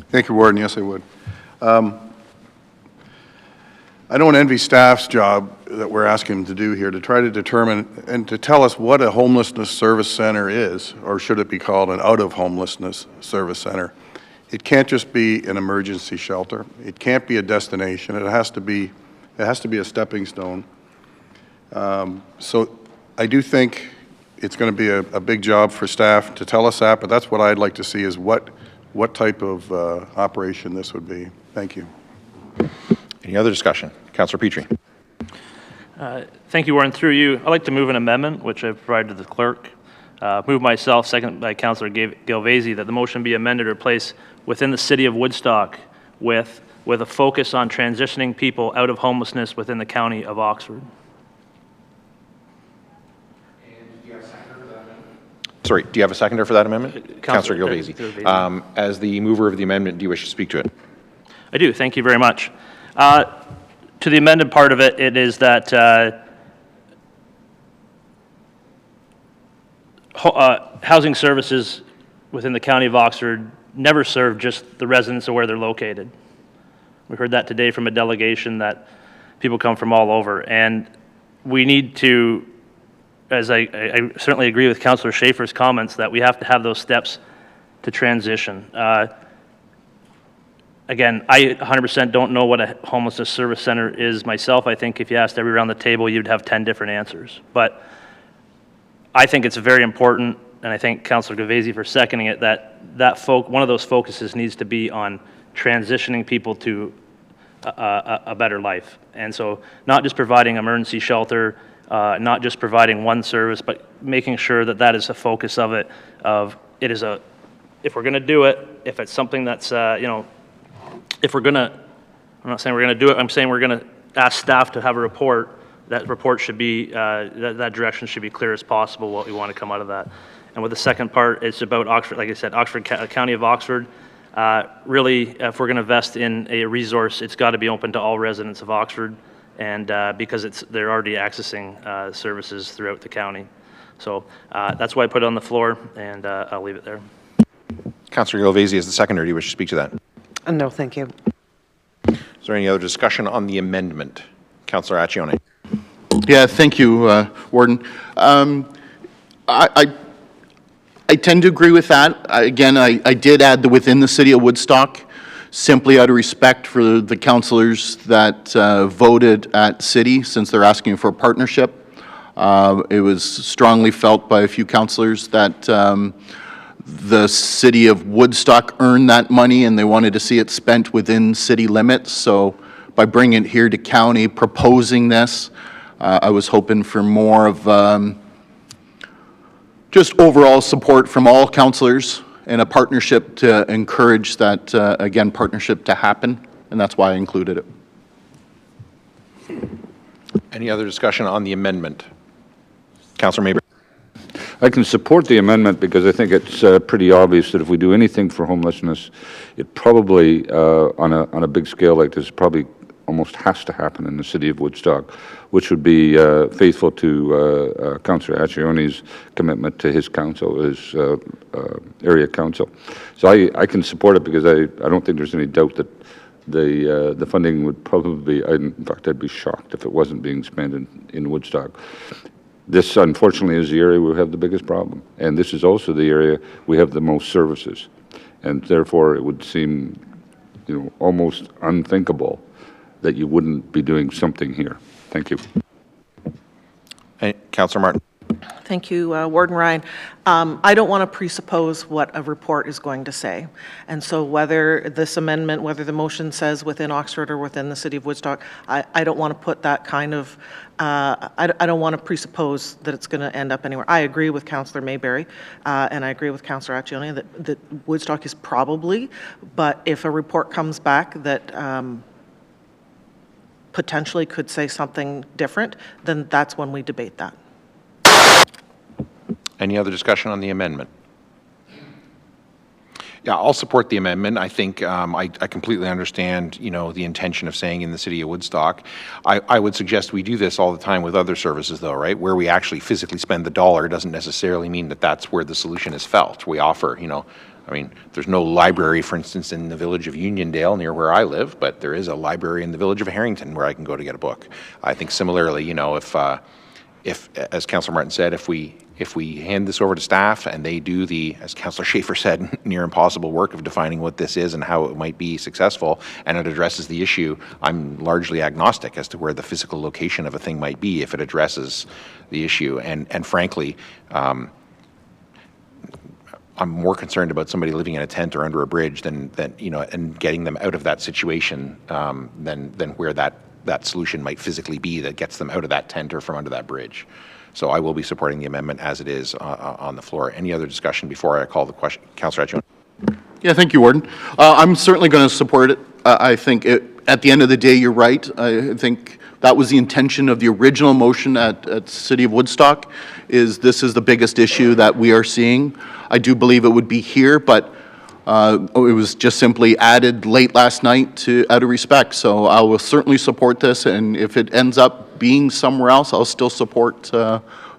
Thank you, Warden. Yes, I would. I don't envy staff's job that we're asking them to do here to try to determine and to tell us what a homelessness service center is, or should it be called an out-of-homelessness service center. It can't just be an emergency shelter. It can't be a destination. It has to be a stepping stone. So I do think it's going to be a big job for staff to tell us that, but that's what I'd like to see is what type of operation this would be. Thank you. Any other discussion? Councillor Petrie. Thank you, Warren. Through you, I'd like to move an amendment, which I've provided to the clerk, Moved myself, second by Councillor Galvezi, that the motion be amended or placed within the city of Woodstock with a focus on transitioning people out of homelessness within the county of Oxford. Sorry, do you have a seconder for that amendment? Councillor Councillor Galvezi. Galvezi. As the mover of the amendment, do you wish to speak to it? I do, thank you very much. To the amended part of it, it is that housing services within the county of Oxford never serve just the residents of where they're located. We heard that today from a delegation that people come from all over. And we need to, as I certainly agree with Councillor Schaefer's comments, that we have to have those steps to transition. Again, I 100% don't know what a homelessness service center is myself. I think if you asked everyone around the table, you'd have 10 different answers. But I think it's very important, and I thank Councillor Galvezi for seconding it, that one of those focuses needs to be on transitioning people to a better life. And so not just providing emergency shelter, not just providing one service, but making sure that that is the focus of it, if we're going to do it, if it's something that's, if we're going to, I'm not saying we're going to do it, I'm saying we're going to ask staff to have a report. That report should be, that direction should be clear as possible, what we want to come out of that. And with the second part, it's about Oxford, like I said, Oxford, County of Oxford. Really, if we're going to invest in a resource, it's got to be open to all residents of Oxford, and because they're already accessing services throughout the county. So that's why I put it on the floor, and I'll leave it there. Councillor Galvezi is the seconder. Do you wish to speak to that? No, thank you. Is there any other discussion on the amendment? Councillor Accione. Yeah, thank you, Warden. I tend to agree with that. Again, I did add the within the city of Woodstock, simply out of respect for the councillors that voted at city, since they're asking for a partnership. It was strongly felt by a few councillors that the city of Woodstock earned that money and they wanted to see it spent within city limits. So by bringing it here to county, proposing this, I was hoping for more of just overall support from all councillors and a partnership to encourage that, again, partnership to happen, and that's why I included it. Any other discussion on the amendment? Councillor Mayberry. I can support the amendment because I think it's pretty obvious that if we do anything for homelessness, it probably, on a big scale like this, probably almost has to happen in the city of Woodstock, which would be faithful to Councillor Accione's commitment to his council, his area council. So I can support it because I don't think there's any doubt that the funding would probably be, in fact, I'd be shocked if it wasn't being spent in Woodstock. This, unfortunately, is the area where we have the biggest problem. And this is also the area we have the most services. And therefore, it would seem, almost unthinkable that you wouldn't be doing something here. Thank you. Hey, Councillor Martin. Thank you, Warden Ryan. I don't want to presuppose what a report is going to say. And so whether this amendment, whether the motion says within Oxford or within the city of Woodstock, I don't want to put that kind of, I don't want to presuppose that it's going to end up anywhere. I agree with Councillor Mayberry, and I agree with Councillor Accione that Woodstock is probably, but if a report comes back that potentially could say something different, then that's when we debate that. Any other discussion on the amendment? Yeah, I'll support the amendment. I think I completely understand, the intention of saying in the city of Woodstock. I would suggest we do this all the time with other services, though, right? Where we actually physically spend the dollar doesn't necessarily mean that that's where the solution is felt. We offer, there's no library, for instance, in the village of Uniondale near where I live, but there is a library in the village of Harrington where I can go to get a book. I think similarly, if, as Councillor Martin said, if we hand this over to staff and they do the, as Councillor Schaefer said, near impossible work of defining what this is and how it might be successful, and it addresses the issue, I'm largely agnostic as to where the physical location of a thing might be if it addresses the issue. And frankly, I'm more concerned about somebody living in a tent or under a bridge than and getting them out of that situation than where that solution might physically be that gets them out of that tent or from under that bridge. So I will be supporting the amendment as it is on the floor. Any other discussion before I call the question? Councillor Atchison. Yeah, thank you, Warden. I'm certainly going to support it. I think at the end of the day, you're right. I think that was the intention of the original motion at City of Woodstock, is this is the biggest issue that we are seeing. I do believe it would be here, but it was just simply added late last night out of respect. So I will certainly support this, and if it ends up being somewhere else, I'll still support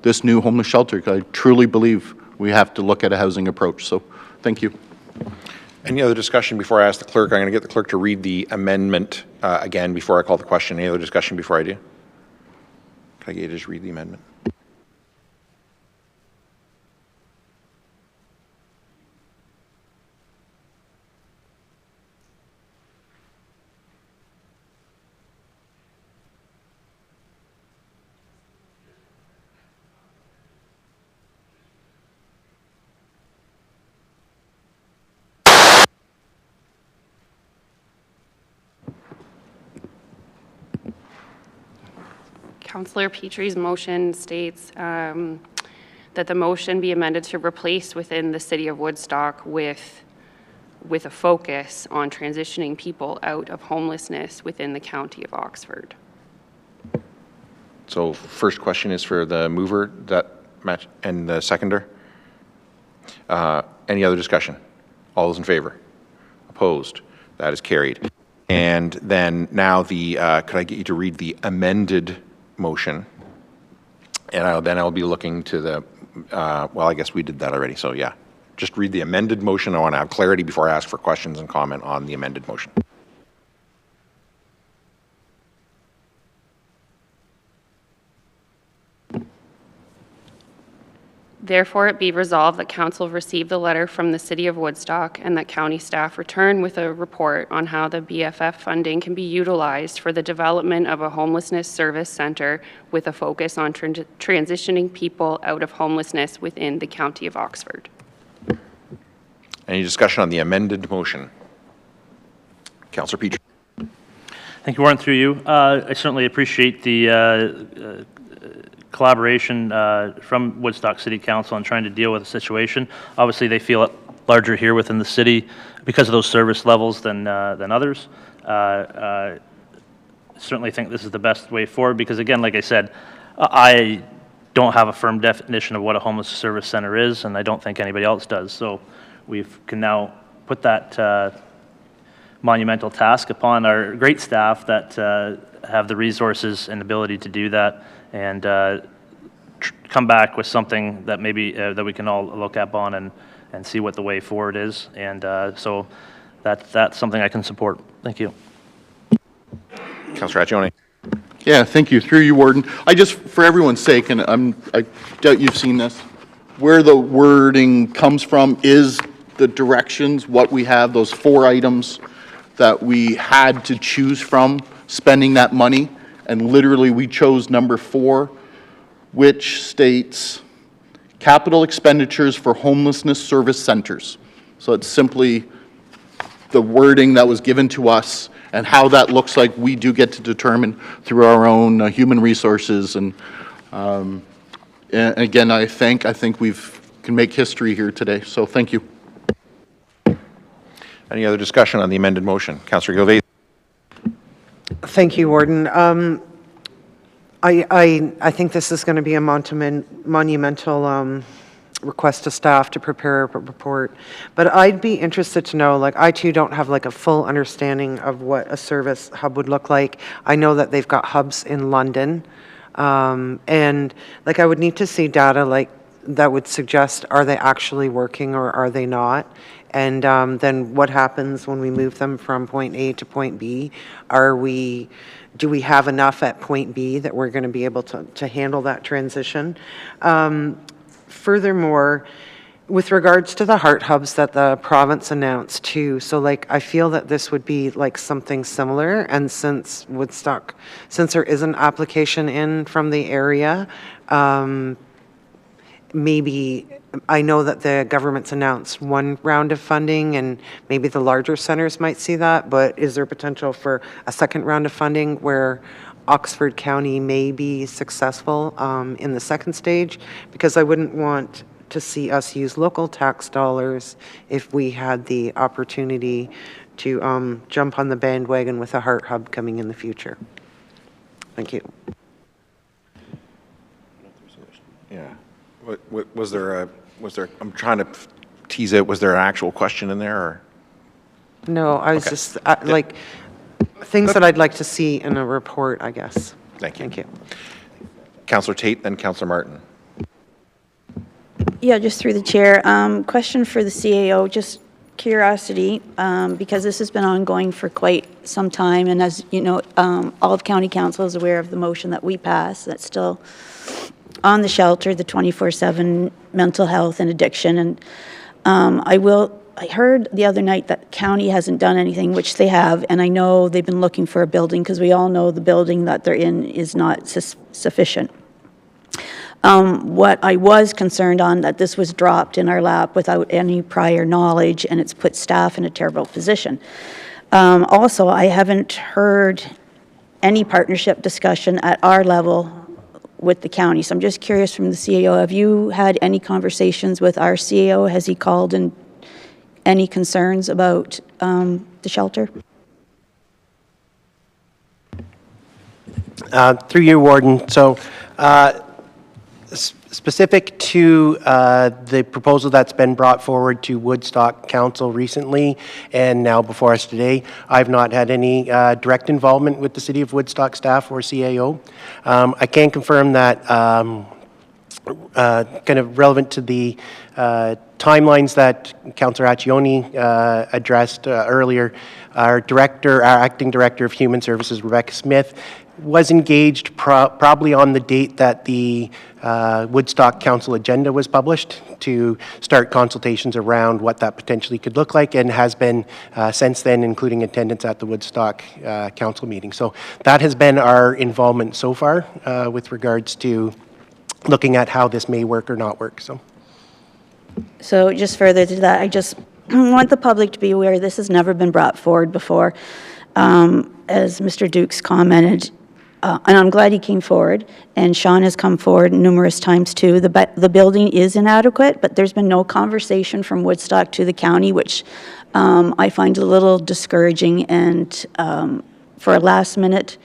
this new homeless shelter. I truly believe we have to look at a housing approach. So thank you. Any other discussion before I ask the clerk? I'm going to get the clerk to read the amendment again before I call the question. Any other discussion before I do? Can I get you to just read the amendment? Councillor Petrie's motion states that the motion be amended to replace within the City of Woodstock with a focus on transitioning people out of homelessness within the County of Oxford. So first question is for the mover that match and the seconder. Any other discussion? All those in favor? Opposed? That is carried. And then now the could I get you to read the amended motion? And then I'll be looking to the well, I guess we did that already. So yeah, just read the amended motion. I want to have clarity before I ask for questions and comment on the amended motion. Therefore, it be resolved that Council receive the letter from the City of Woodstock and that County staff return with a report on how the BFF funding can be utilized for the development of a homelessness service center with a focus on transitioning people out of homelessness within the County of Oxford. Any discussion on the amended motion? Councillor Petrie. Thank you, Warren, through you. I certainly appreciate the collaboration from Woodstock City Council on trying to deal with the situation. Obviously, they feel it larger here within the city because of those service levels than others. Certainly think this is the best way forward because, again, like I said, I don't have a firm definition of what a homeless service center is, and I don't think anybody else does. So we can now put that monumental task upon our great staff that have the resources and ability to do that, and come back with something that maybe that we can all look up on and see what the way forward is. And so that's something I can support. Thank you. Councillor Atchison. Yeah, thank you. Through you, Warden. I just, for everyone's sake, and I doubt you've seen this, where the wording comes from is the directions, what we have, those 4 items that we had to choose from spending that money. And literally, we chose number 4, which states capital expenditures for homelessness service centers. So it's simply the wording that was given to us, and how that looks like we do get to determine through our own human resources. And again, I think we can make history here today. So thank you. Any other discussion on the amended motion? Councillor Gilvay. Thank you, Warden. I think this is going to be a monumental request to staff to prepare a report. But I'd be interested to know, like, I too don't have like a full understanding of what a service hub would look like. I know that they've got hubs in London. And like I would need to see data like that would suggest, are they actually working or are they not? And then what happens when we move them from point A to point B? Do we have enough at point B that we're going to be able to handle that transition? Furthermore, with regards to the heart hubs that the province announced too, so like I feel that this would be like something similar, and since Woodstock, since there is an application in from the area, maybe, I know that the government's announced one round of funding and maybe the larger centers might see that, but is there potential for a second round of funding where Oxford County may be successful in the second stage, because I wouldn't want to see us use local tax dollars if we had the opportunity to jump on the bandwagon with a Heart Hub coming in the future. Thank you. Yeah. Was there, I'm trying to tease out, was there an actual question in there, or? No, I was Okay. just, like, things that I'd like to see in a report, I guess. Thank you. Thank you. Councillor Tate, then Councillor Martin. Yeah, just through the chair. Question for the CAO, just curiosity, because this has been ongoing for quite some time, and as you know, all of County Council is aware of the motion that we passed that's still on the shelter, the 24/7 mental health and addiction. And I heard the other night that county hasn't done anything, which they have, and I know they've been looking for a building, because we all know the building that they're in is not sufficient. What I was concerned on, that this was dropped in our lap without any prior knowledge, and it's put staff in a terrible position. Also, I haven't heard any partnership discussion at our level with the county. So I'm just curious from the CAO, have you had any conversations with our CAO? Has he called in any concerns about the shelter? Through you, Warden. So specific to the proposal that's been brought forward to Woodstock Council recently and now before us today, I've not had any direct involvement with the City of Woodstock staff or CAO. I can confirm that kind of relevant to the timelines that Councillor Accioni addressed earlier, our acting director of Human Services, Rebecca Smith, was engaged probably on the date that the Woodstock Council agenda was published to start consultations around what that potentially could look like, and has been since then, including attendance at the Woodstock Council meeting. So that has been our involvement so far with regards to looking at how this may work or not work. So just further to that, I just want the public to be aware this has never been brought forward before. As Mr. Dukes commented, and I'm glad he came forward, and Sean has come forward numerous times too. The building is inadequate, but there's been no conversation from Woodstock to the county, which I find a little discouraging, and for a last minute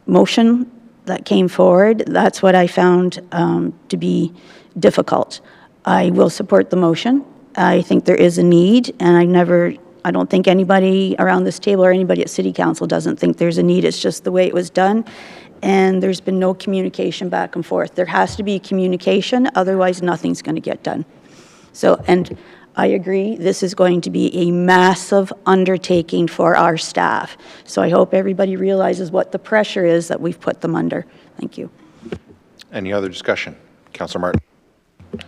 motion that came forward, that's what I found to be difficult. I will support the motion. I think there is a need, and I don't think anybody around this table or anybody at City Council doesn't think there's a need. It's just the way it was done, and there's been no communication back and forth. There has to be communication, otherwise nothing's going to get done. So, and I agree, this is going to be a massive undertaking for our staff. So I hope everybody realizes what the pressure is that we've put them under. Thank you. Any other discussion? Councillor Martin.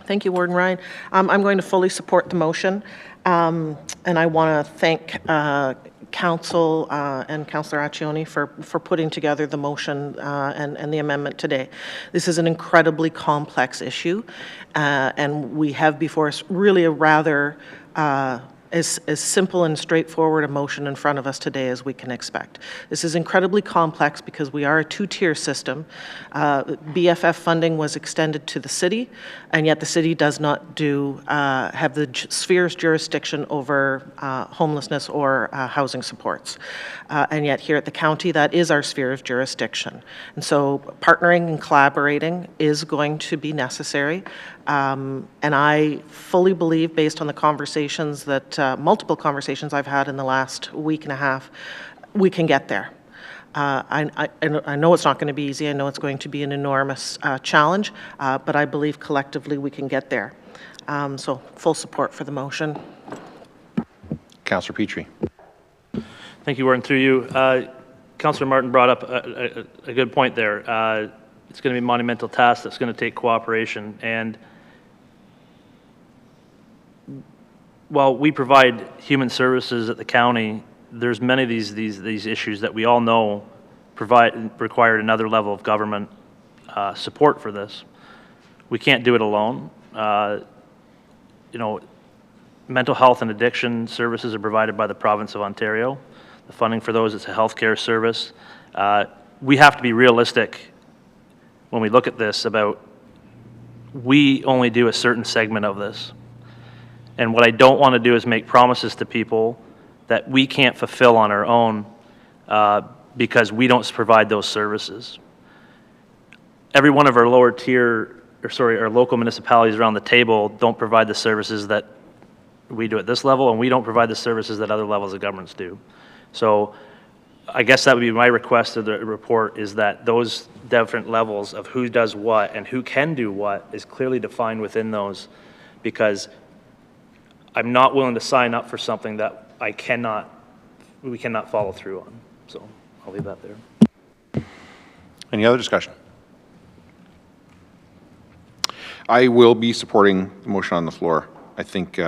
Thank you, Warden Ryan. I'm going to fully support the motion, and I want to thank Council and Councillor Accioni for putting together the motion and the amendment today. This is an incredibly complex issue, and we have before us really a rather as simple and straightforward a motion in front of us today as we can expect. This is incredibly complex because we are a two-tier system. BFF funding was extended to the city, and yet the city does not have the sphere's jurisdiction over homelessness or housing supports. And yet here at the county, that is our sphere of jurisdiction. And so partnering and collaborating is going to be necessary. And I fully believe, based on the conversations that, multiple conversations I've had in the last week and a half, we can get there. I know it's not going to be easy. I know it's going to be an enormous challenge, but I believe collectively we can get there. So full support for the motion. Councillor Petrie. Thank you, Warden. Through you, Councillor Martin brought up a good point there. It's going to be a monumental task that's going to take cooperation. And while we provide human services at the county, there's many of these issues that we all know required another level of government support for this. We can't do it alone. You know, mental health and addiction services are provided by the province of Ontario. The funding for those is a healthcare service. we have to be realistic when we look at this about we only do a certain segment of this. And what I don't want to do is make promises to people that we can't fulfill on our own because we don't provide those services. Every one of our our local municipalities around the table don't provide the services that we do at this level, and we don't provide the services that other levels of governments do. So I guess that would be my request of the report, is that those different levels of who does what and who can do what is clearly defined within those, because I'm not willing to sign up for something that we cannot follow through on. So I'll leave that there. Any other discussion? I will be supporting the motion on the floor. I think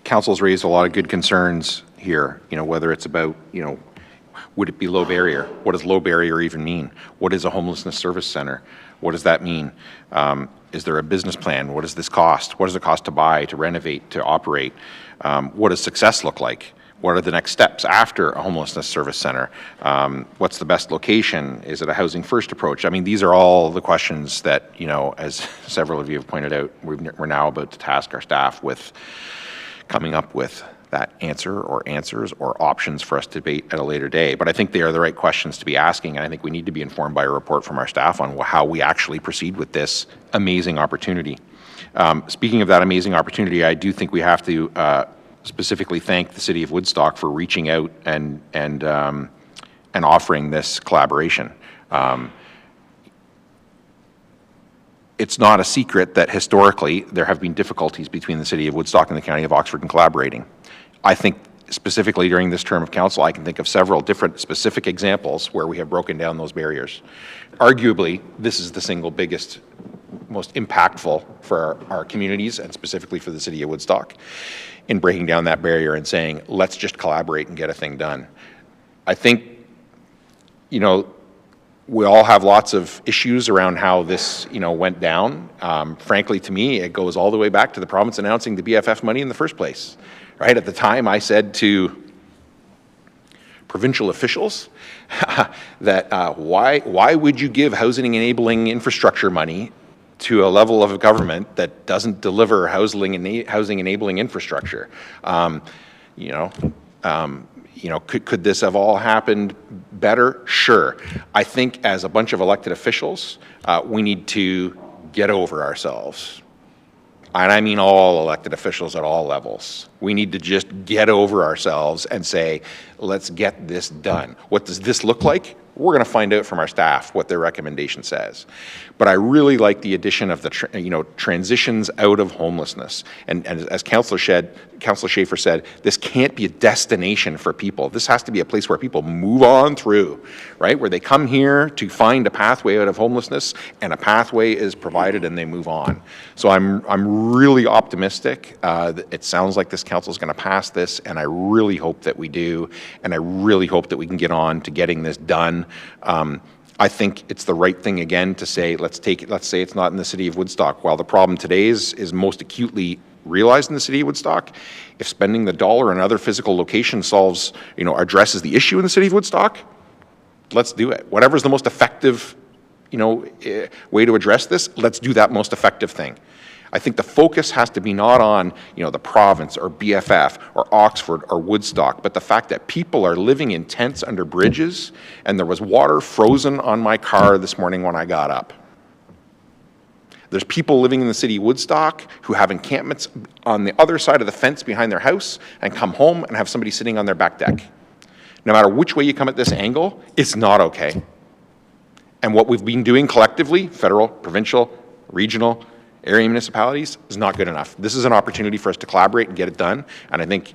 council's raised a lot of good concerns here, whether it's about, would it be low barrier? What does low barrier even mean? What is a homelessness service center? What does that mean? Is there a business plan? What does this cost? What does it cost to buy, to renovate, to operate? What does success look like? What are the next steps after a homelessness service center? What's the best location? Is it a housing first approach? I mean, these are all the questions that, as several of you have pointed out, we're now about to task our staff with coming up with that answer or answers or options for us to debate at a later day. But I think they are the right questions to be asking, and I think we need to be informed by a report from our staff on how we actually proceed with this amazing opportunity. Speaking of that amazing opportunity, I do think we have to specifically thank the City of Woodstock for reaching out and offering this collaboration. It's not a secret that historically there have been difficulties between the City of Woodstock and the County of Oxford in collaborating. I think specifically during this term of council, I can think of several different specific examples where we have broken down those barriers. Arguably, this is the single biggest, most impactful for our communities and specifically for the City of Woodstock in breaking down that barrier and saying, let's just collaborate and get a thing done. I think, we all have lots of issues around how this, went down. Frankly, to me, it goes all the way back to the province announcing the BFF money in the first place. Right at the time, I said to provincial officials that why would you give housing enabling infrastructure money to a level of government that doesn't deliver housing enabling infrastructure? Could this have all happened better? Sure. I think as a bunch of elected officials, we need to get over ourselves. And I mean all elected officials at all levels. We need to just get over ourselves and say, let's get this done. What does this look like? We're going to find out from our staff what their recommendation says. But I really like the addition of the transitions out of homelessness. And as Councillor Schaefer said, this can't be a destination for people. This has to be a place where people move on through, right? Where they come here to find a pathway out of homelessness, and a pathway is provided and they move on. So I'm really optimistic. It sounds like this council is going to pass this, and I really hope that we do, and I really hope that we can get on to getting this done. I think it's the right thing again to say, let's say it's not in the City of Woodstock. While the problem today is most acutely realized in the City of Woodstock, if spending the dollar in other physical locations solves, addresses the issue in the City of Woodstock, let's do it. Whatever's the most effective, way to address this, let's do that most effective thing. I think the focus has to be not on, the province or BFF or Oxford or Woodstock, but the fact that people are living in tents under bridges, and there was water frozen on my car this morning when I got up. There's people living in the City of Woodstock who have encampments on the other side of the fence behind their house and come home and have somebody sitting on their back deck. No matter which way you come at this angle, it's not okay. And what we've been doing collectively, federal, provincial, regional, area municipalities, is not good enough. This is an opportunity for us to collaborate and get it done. And I think,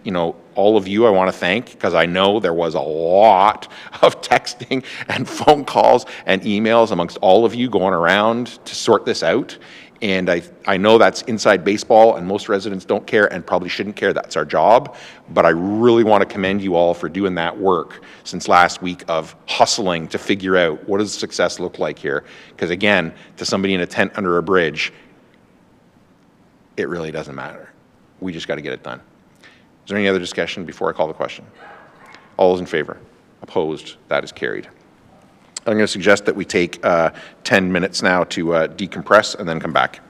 all of you I want to thank, because I know there was a lot of texting and phone calls and emails amongst all of you going around to sort this out. And I know that's inside baseball, and most residents don't care and probably shouldn't care. That's our job. But I really want to commend you all for doing that work since last week of hustling to figure out what does success look like here. Because again, to somebody in a tent under a bridge, it really doesn't matter. We just got to get it done. Is there any other discussion before I call the question? All those in favor? Opposed? That is carried. I'm going to suggest that we take 10 minutes now to decompress and then come back.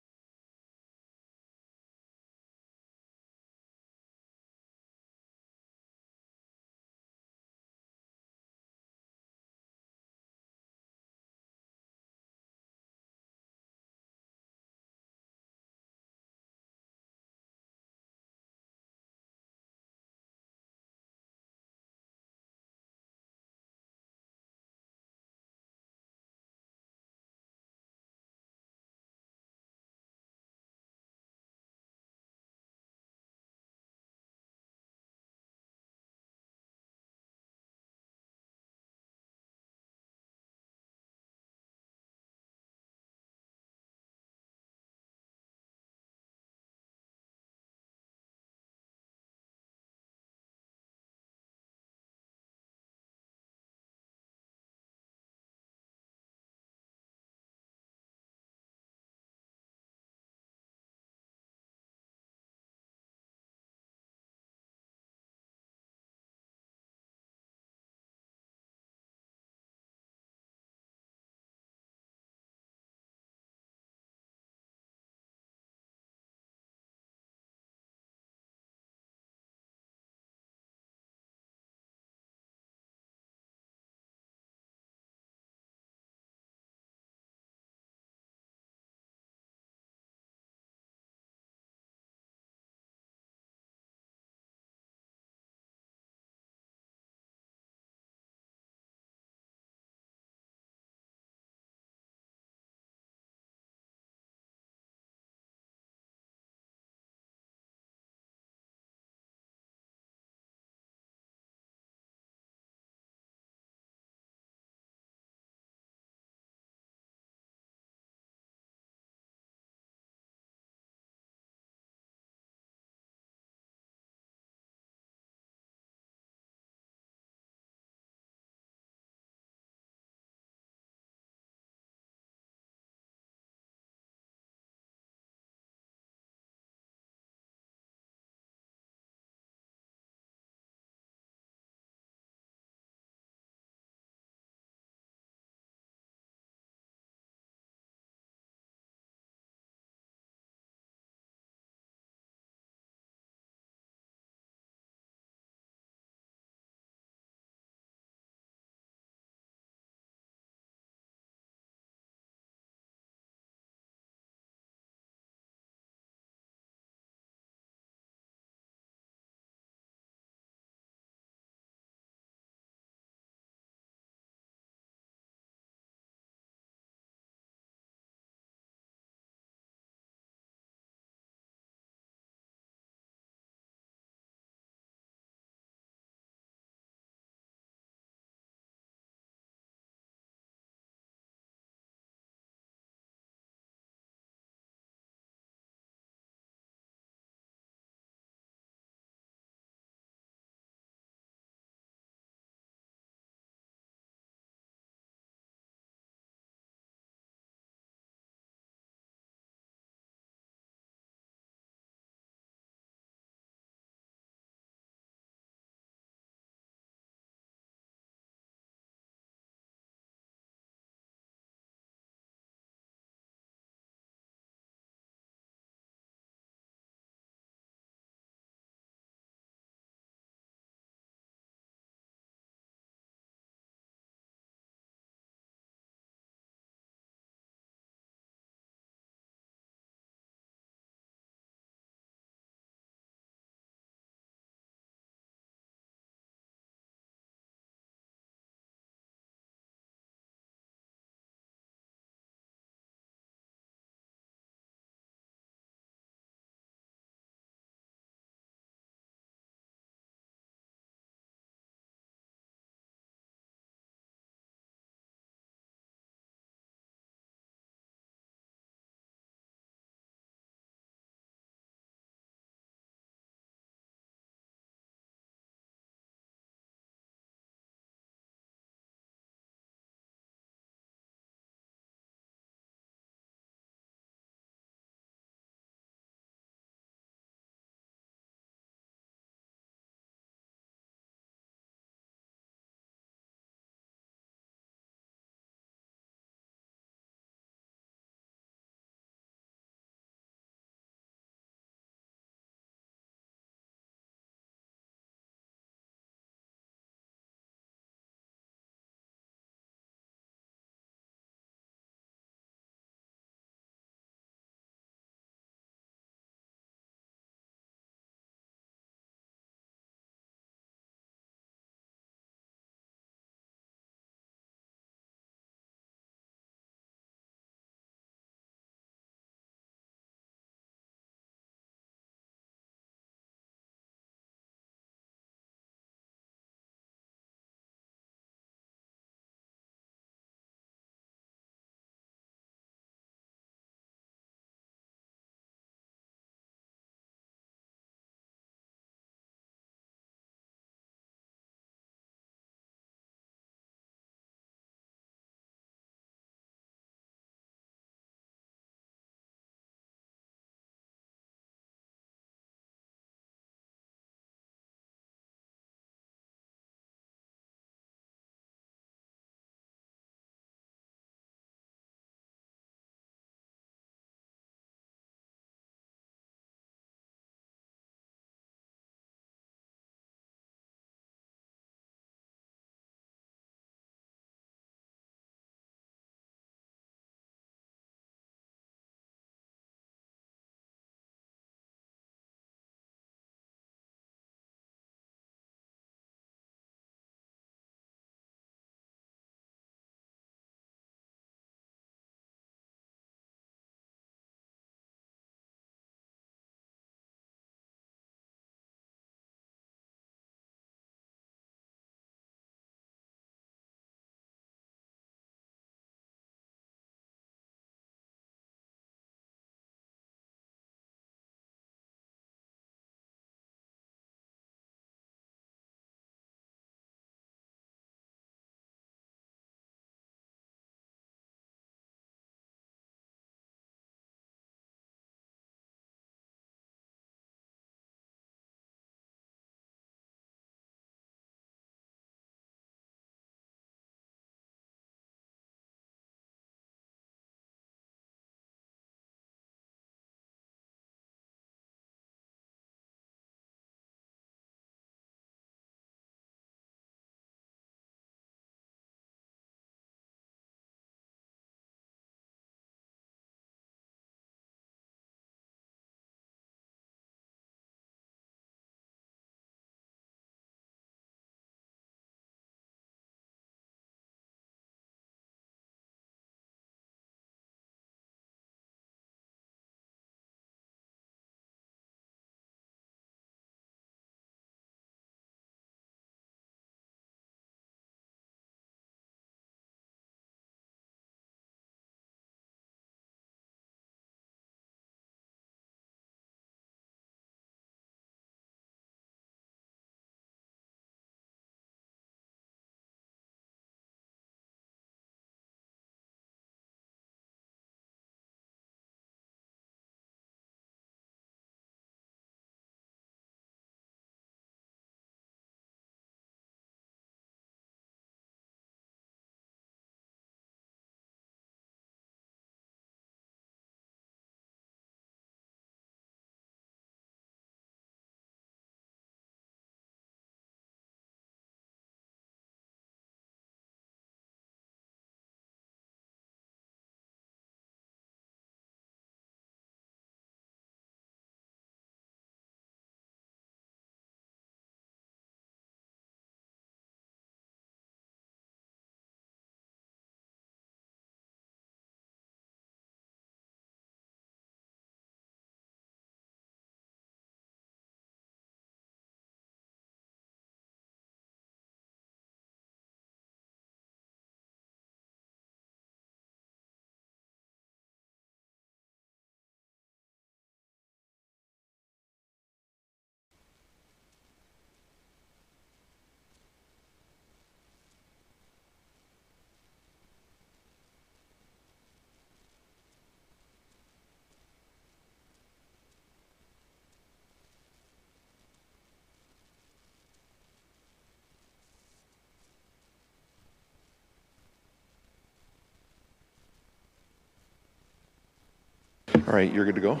All right, you're good to go?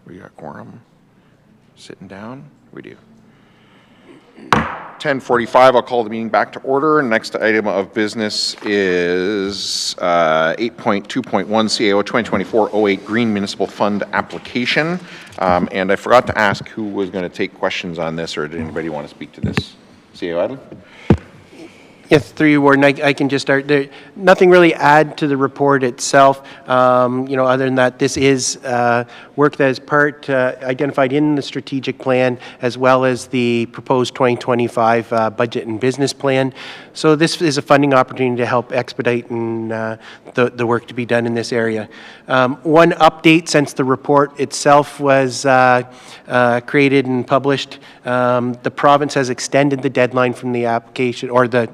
We got quorum. Sitting down? We do. 10:45, I'll call the meeting back to order. Next item of business is 8.2.1 CAO 2024-08 Green Municipal Fund application. And I forgot to ask who was going to take questions on this, or did anybody want to speak to this? CAO Adler? Yes, through you, Warden, I can just start there. Nothing really add to the report itself, other than that this is work that is part identified in the strategic plan as well as the proposed 2025 budget and business plan. So this is a funding opportunity to help expedite the work to be done in this area. One update since the report itself was created and published, the province has extended the deadline from the application, or the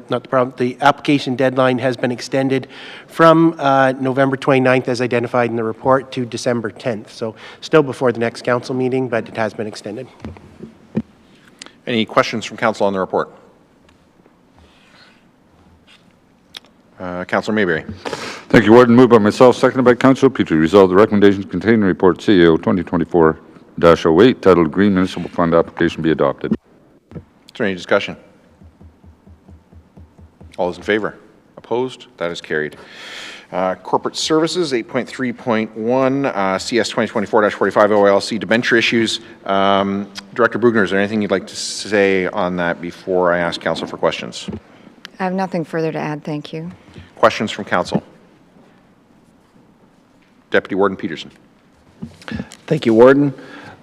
application deadline has been extended from November 29th as identified in the report to December 10th. So still before the next council meeting, but it has been extended. Any questions from council on the report? Councillor Mayberry. Thank you, Warden. Moved by myself, seconded by Councillor Petrie. Resolved the recommendations contained in the report CAO 2024-08 titled Green Municipal Fund application be adopted. Is there any discussion? All those in favor? Opposed? That is carried. Corporate Services, 8.3.1, CS 2024-45 OILC debenture issues. Director Brugner, is there anything you'd like to say on that before I ask council for questions? I have nothing further to add, thank you. Questions from council? Deputy Warden Peterson. Thank you, Warden.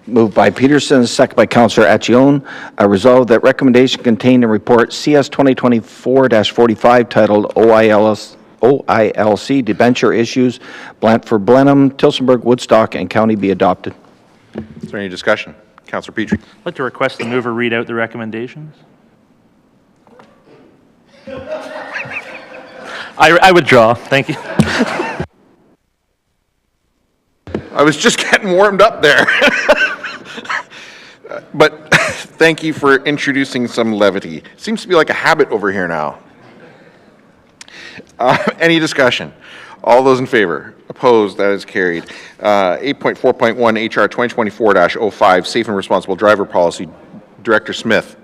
Moved by Peterson, second by Councillor Accione. Resolved that recommendation contained in report CS 2024-45 titled OILC debenture issues, Blandford Blenheim, Tillsonburg, Woodstock, and County be adopted. Is there any discussion? Councillor Petrie. I'd like to request the mover read out the recommendations. I withdraw. Thank you. I was just getting warmed up there. But thank you for introducing some levity. Seems to be like a habit over here now. Any discussion? All those in favor? Opposed? That is carried. 8.4.1 HR 2024-05 Safe and Responsible Driver Policy. Director Smith.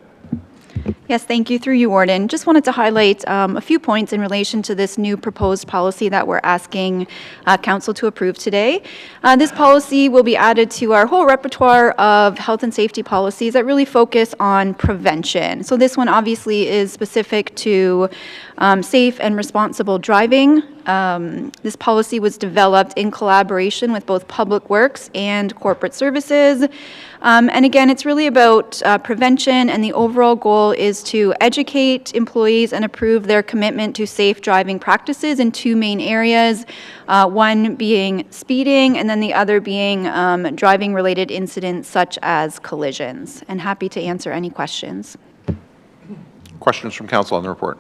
Yes, thank you. Through you, Warden. Just wanted to highlight a few points in relation to this new proposed policy that we're asking Council to approve today. This policy will be added to our whole repertoire of health and safety policies that really focus on prevention. So this one obviously is specific to safe and responsible driving. This policy was developed in collaboration with both Public Works and Corporate Services. And again, it's really about prevention, and the overall goal is to educate employees and approve their commitment to safe driving practices in two main areas, one being speeding and then the other being driving-related incidents such as collisions. And happy to answer any questions. Questions from council on the report?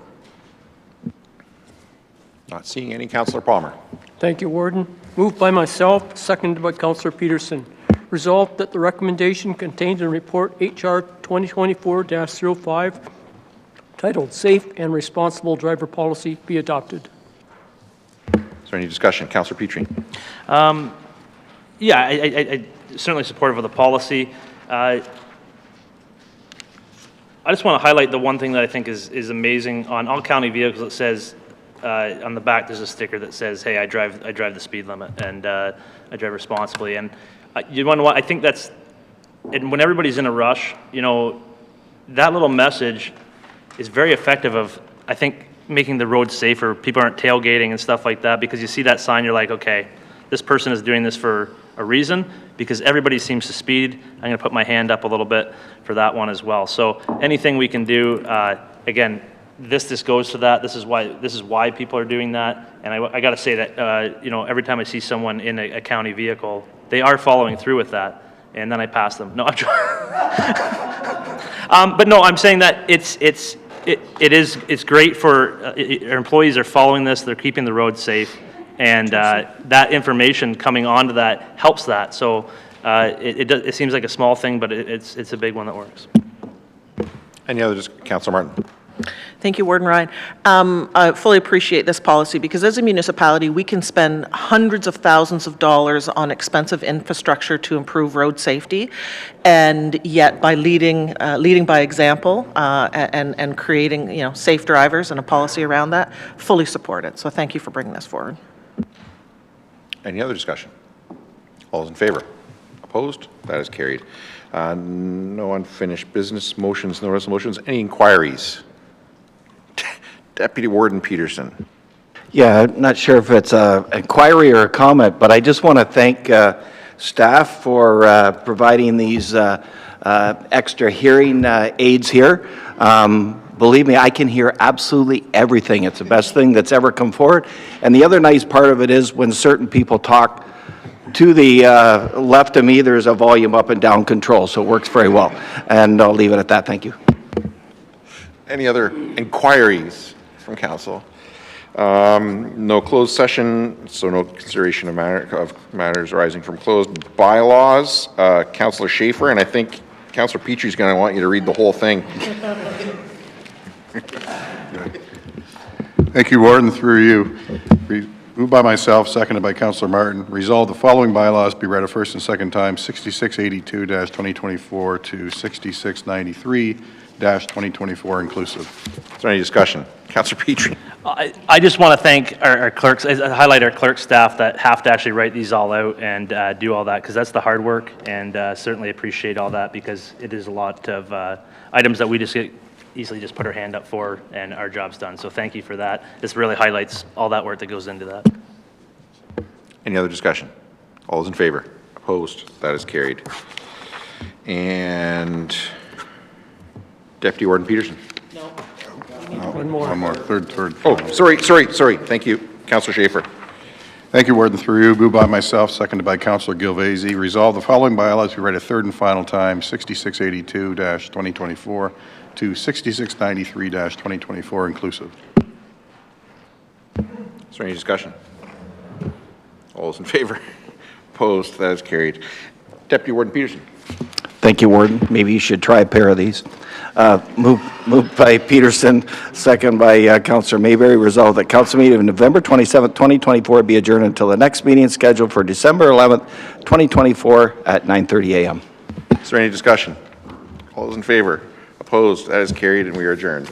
Not seeing any. Councillor Palmer. Thank you, Warden. Moved by myself, seconded by Councillor Peterson. Resolved that the recommendation contained in report HR 2024-05 titled Safe and Responsible Driver Policy be adopted. Is there any discussion? Councillor Petrie. Yeah, I certainly supportive of the policy. I just want to highlight the one thing that I think is amazing. On all county vehicles, it says on the back there's a sticker that says, "Hey, I drive the speed limit and I drive responsibly." And you want to know what? I think that's, and when everybody's in a rush, that little message is very effective of, I think, making the roads safer. People aren't tailgating and stuff like that, because you see that sign, you're like, okay, this person is doing this for a reason, because everybody seems to speed. I'm going to put my hand up a little bit for that one as well. So anything we can do, again, this goes to that. This is why people are doing that. And I got to say that every time I see someone in a county vehicle, they are following through with that, and then I pass them. No, I'm but no, I'm saying that it's great for our employees are following this. They're keeping the roads safe, and that information coming onto that helps that. So it seems like a small thing, but it's a big one that works. Any other? Councillor Martin. Thank you, Warden Ryan. I fully appreciate this policy because as a municipality, we can spend hundreds of thousands of dollars on expensive infrastructure to improve road safety, and yet by leading by example and creating, safe drivers and a policy around that, fully support it. So thank you for bringing this forward. Any other discussion? All those in favor? Opposed? That is carried. No unfinished business, motions, no resolutions. Any inquiries? Deputy Warden Peterson. Yeah, I'm not sure if it's an inquiry or a comment, but I just want to thank staff for providing these extra hearing aids here. Believe me, I can hear absolutely everything. It's the best thing that's ever come forward. And the other nice part of it is when certain people talk to the left of me, there's a volume up and down control, so it works very well. And I'll leave it at that. Thank you. Any other inquiries from council? No closed session, so no consideration of matters arising from closed bylaws. Councillor Schaefer, and I think Councillor Petrie is going to want you to read the whole thing. Thank you, Warden, through you. Moved by myself, seconded by Councillor Martin. Resolve the following bylaws be read a first and second time, 6682-2024 to 6693-2024 inclusive. Is there any discussion? Councillor Petrie. I just want to thank our clerks, highlight our clerk staff that have to actually write these all out and do all that, because that's the hard work, and certainly appreciate all that, because it is a lot of items that we just easily just put our hand up for and our job's done. So thank you for that. This really highlights all that work that goes into that. Any other discussion? All those in favor? Opposed? That is carried. And Deputy Warden Peterson. One more. One more, third. Oh, sorry. Thank you. Councillor Schaefer. Thank you, Warden, through you. Moved by myself, seconded by Councillor Gilvazy. Resolve the following bylaws be read a third and final time, 6682-2024 to 6693-2024 inclusive. Is there any discussion? All those in favor? Opposed? That is carried. Deputy Warden Peterson. Thank you, Warden. Maybe you should try a pair of these. Moved by Peterson, second by Councillor Mayberry. Resolved that council meeting of November 27th, 2024 be adjourned until the next meeting scheduled for December 11th, 2024 at 9:30 a.m. Is there any discussion? All those in favor? Opposed? That is carried, and we are adjourned.